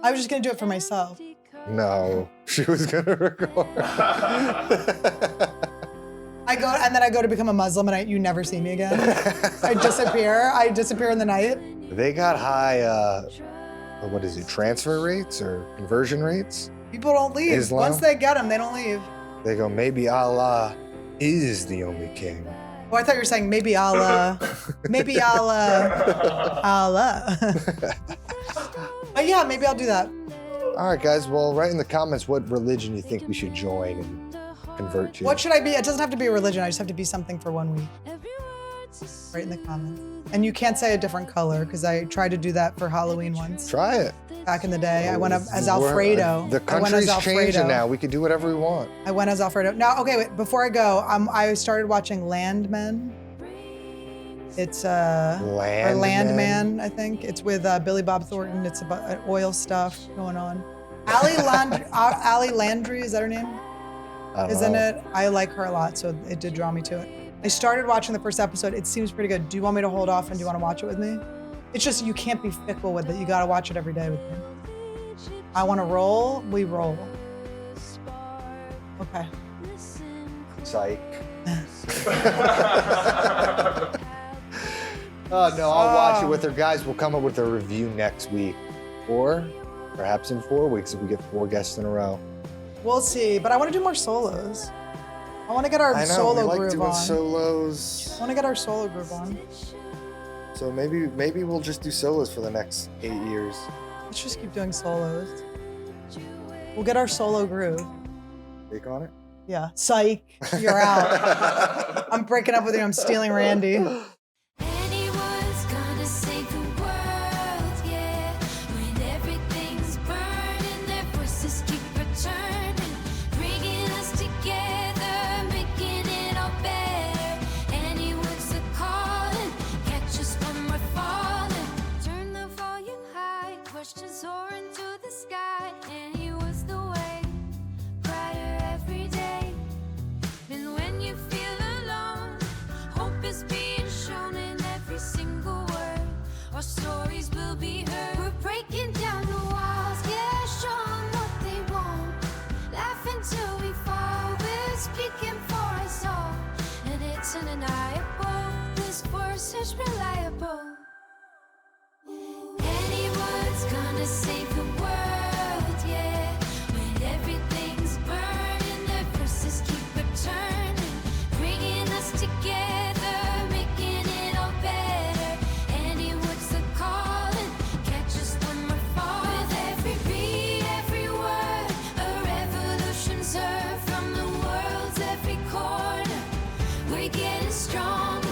I was just gonna do it for myself. No, she was gonna record. I go to become a Muslim, and you never see me again. I disappear in the night. They got high, what is it, transfer rates or conversion rates? People don't leave. Islam? Once they get them, they don't leave. They go, maybe Allah is the only king. Oh, I thought you were saying maybe Allah. Maybe Allah. But yeah, maybe I'll do that. All right, guys. Well, write in the comments what religion you think we should join and convert to. What should I be? It doesn't have to be a religion. I just have to be something for 1 week. Write in the comments. And you can't say a different color, because I tried to do that for Halloween once. Try it. Back in the day, I went up as Alfredo. The country's changing now. We can do whatever we want. I went as Alfredo. Now, okay, wait, before I go, I started watching Landman. It's Landman, I think. It's with Billy Bob Thornton. It's about oil stuff going on. Ali Landry, is that her name? Isn't it? I like her a lot, so it did draw me to it. I started watching the first episode. It seems pretty good. Do you want me to hold off, and do you want to watch it with me? It's just, you can't be fickle with it. You gotta watch it every day with me. I want to roll, we roll. Okay. Psych. Oh no, I'll watch it with her. Guys, we'll come up with a review next week. Or perhaps in 4 weeks if we get 4 guests in a row. We'll see, but I want to do more solos. I want to get our solo we like groove doing on. solos. I want to get our solo groove on. So maybe we'll just do solos for the next 8 years. Let's just keep doing solos. We'll get our solo groove. Take on it? Yeah. Psych. You're out. I'm breaking up with you. I'm stealing Randy. Anyone's gonna save the world, yeah. When everything's burning, their voices keep returning, bringing us together, making it all better. Anyone's the calling, catch us when we're falling. Turn the volume high, questions soar into the sky. Anyone's the way, brighter every day. And when you feel alone, hope is being shown in every single word. Our stories will be heard. We're breaking down the walls, yeah, show 'em what they want. Laugh until we fall, we're speaking for us all. And it's undeniable, this force is reliable. Anyone's gonna save the world, yeah. When everything's burning, their voices keep returning, bringing us together, making it all better. Anyone's the calling, catch us when we're falling. With every beat, every word, a revolution's heard from the world's every corner. We're getting stronger.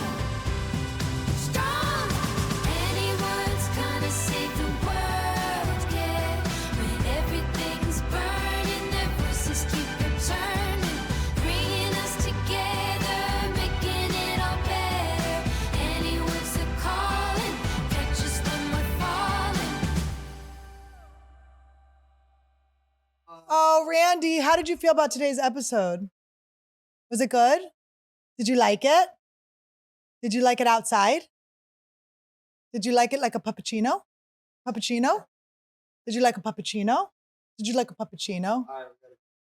Anyone's gonna save the world, yeah. When everything's burning, their voices keep returning, bringing us together, making it all better. Anyone's the calling, catch us when we're falling. Oh, Randy, how did you feel about today's episode? Was it good? Did you like it? Did you like it outside? Did you like it like a puppuccino? Puppuccino? Did you like a puppuccino? Did you like a puppuccino?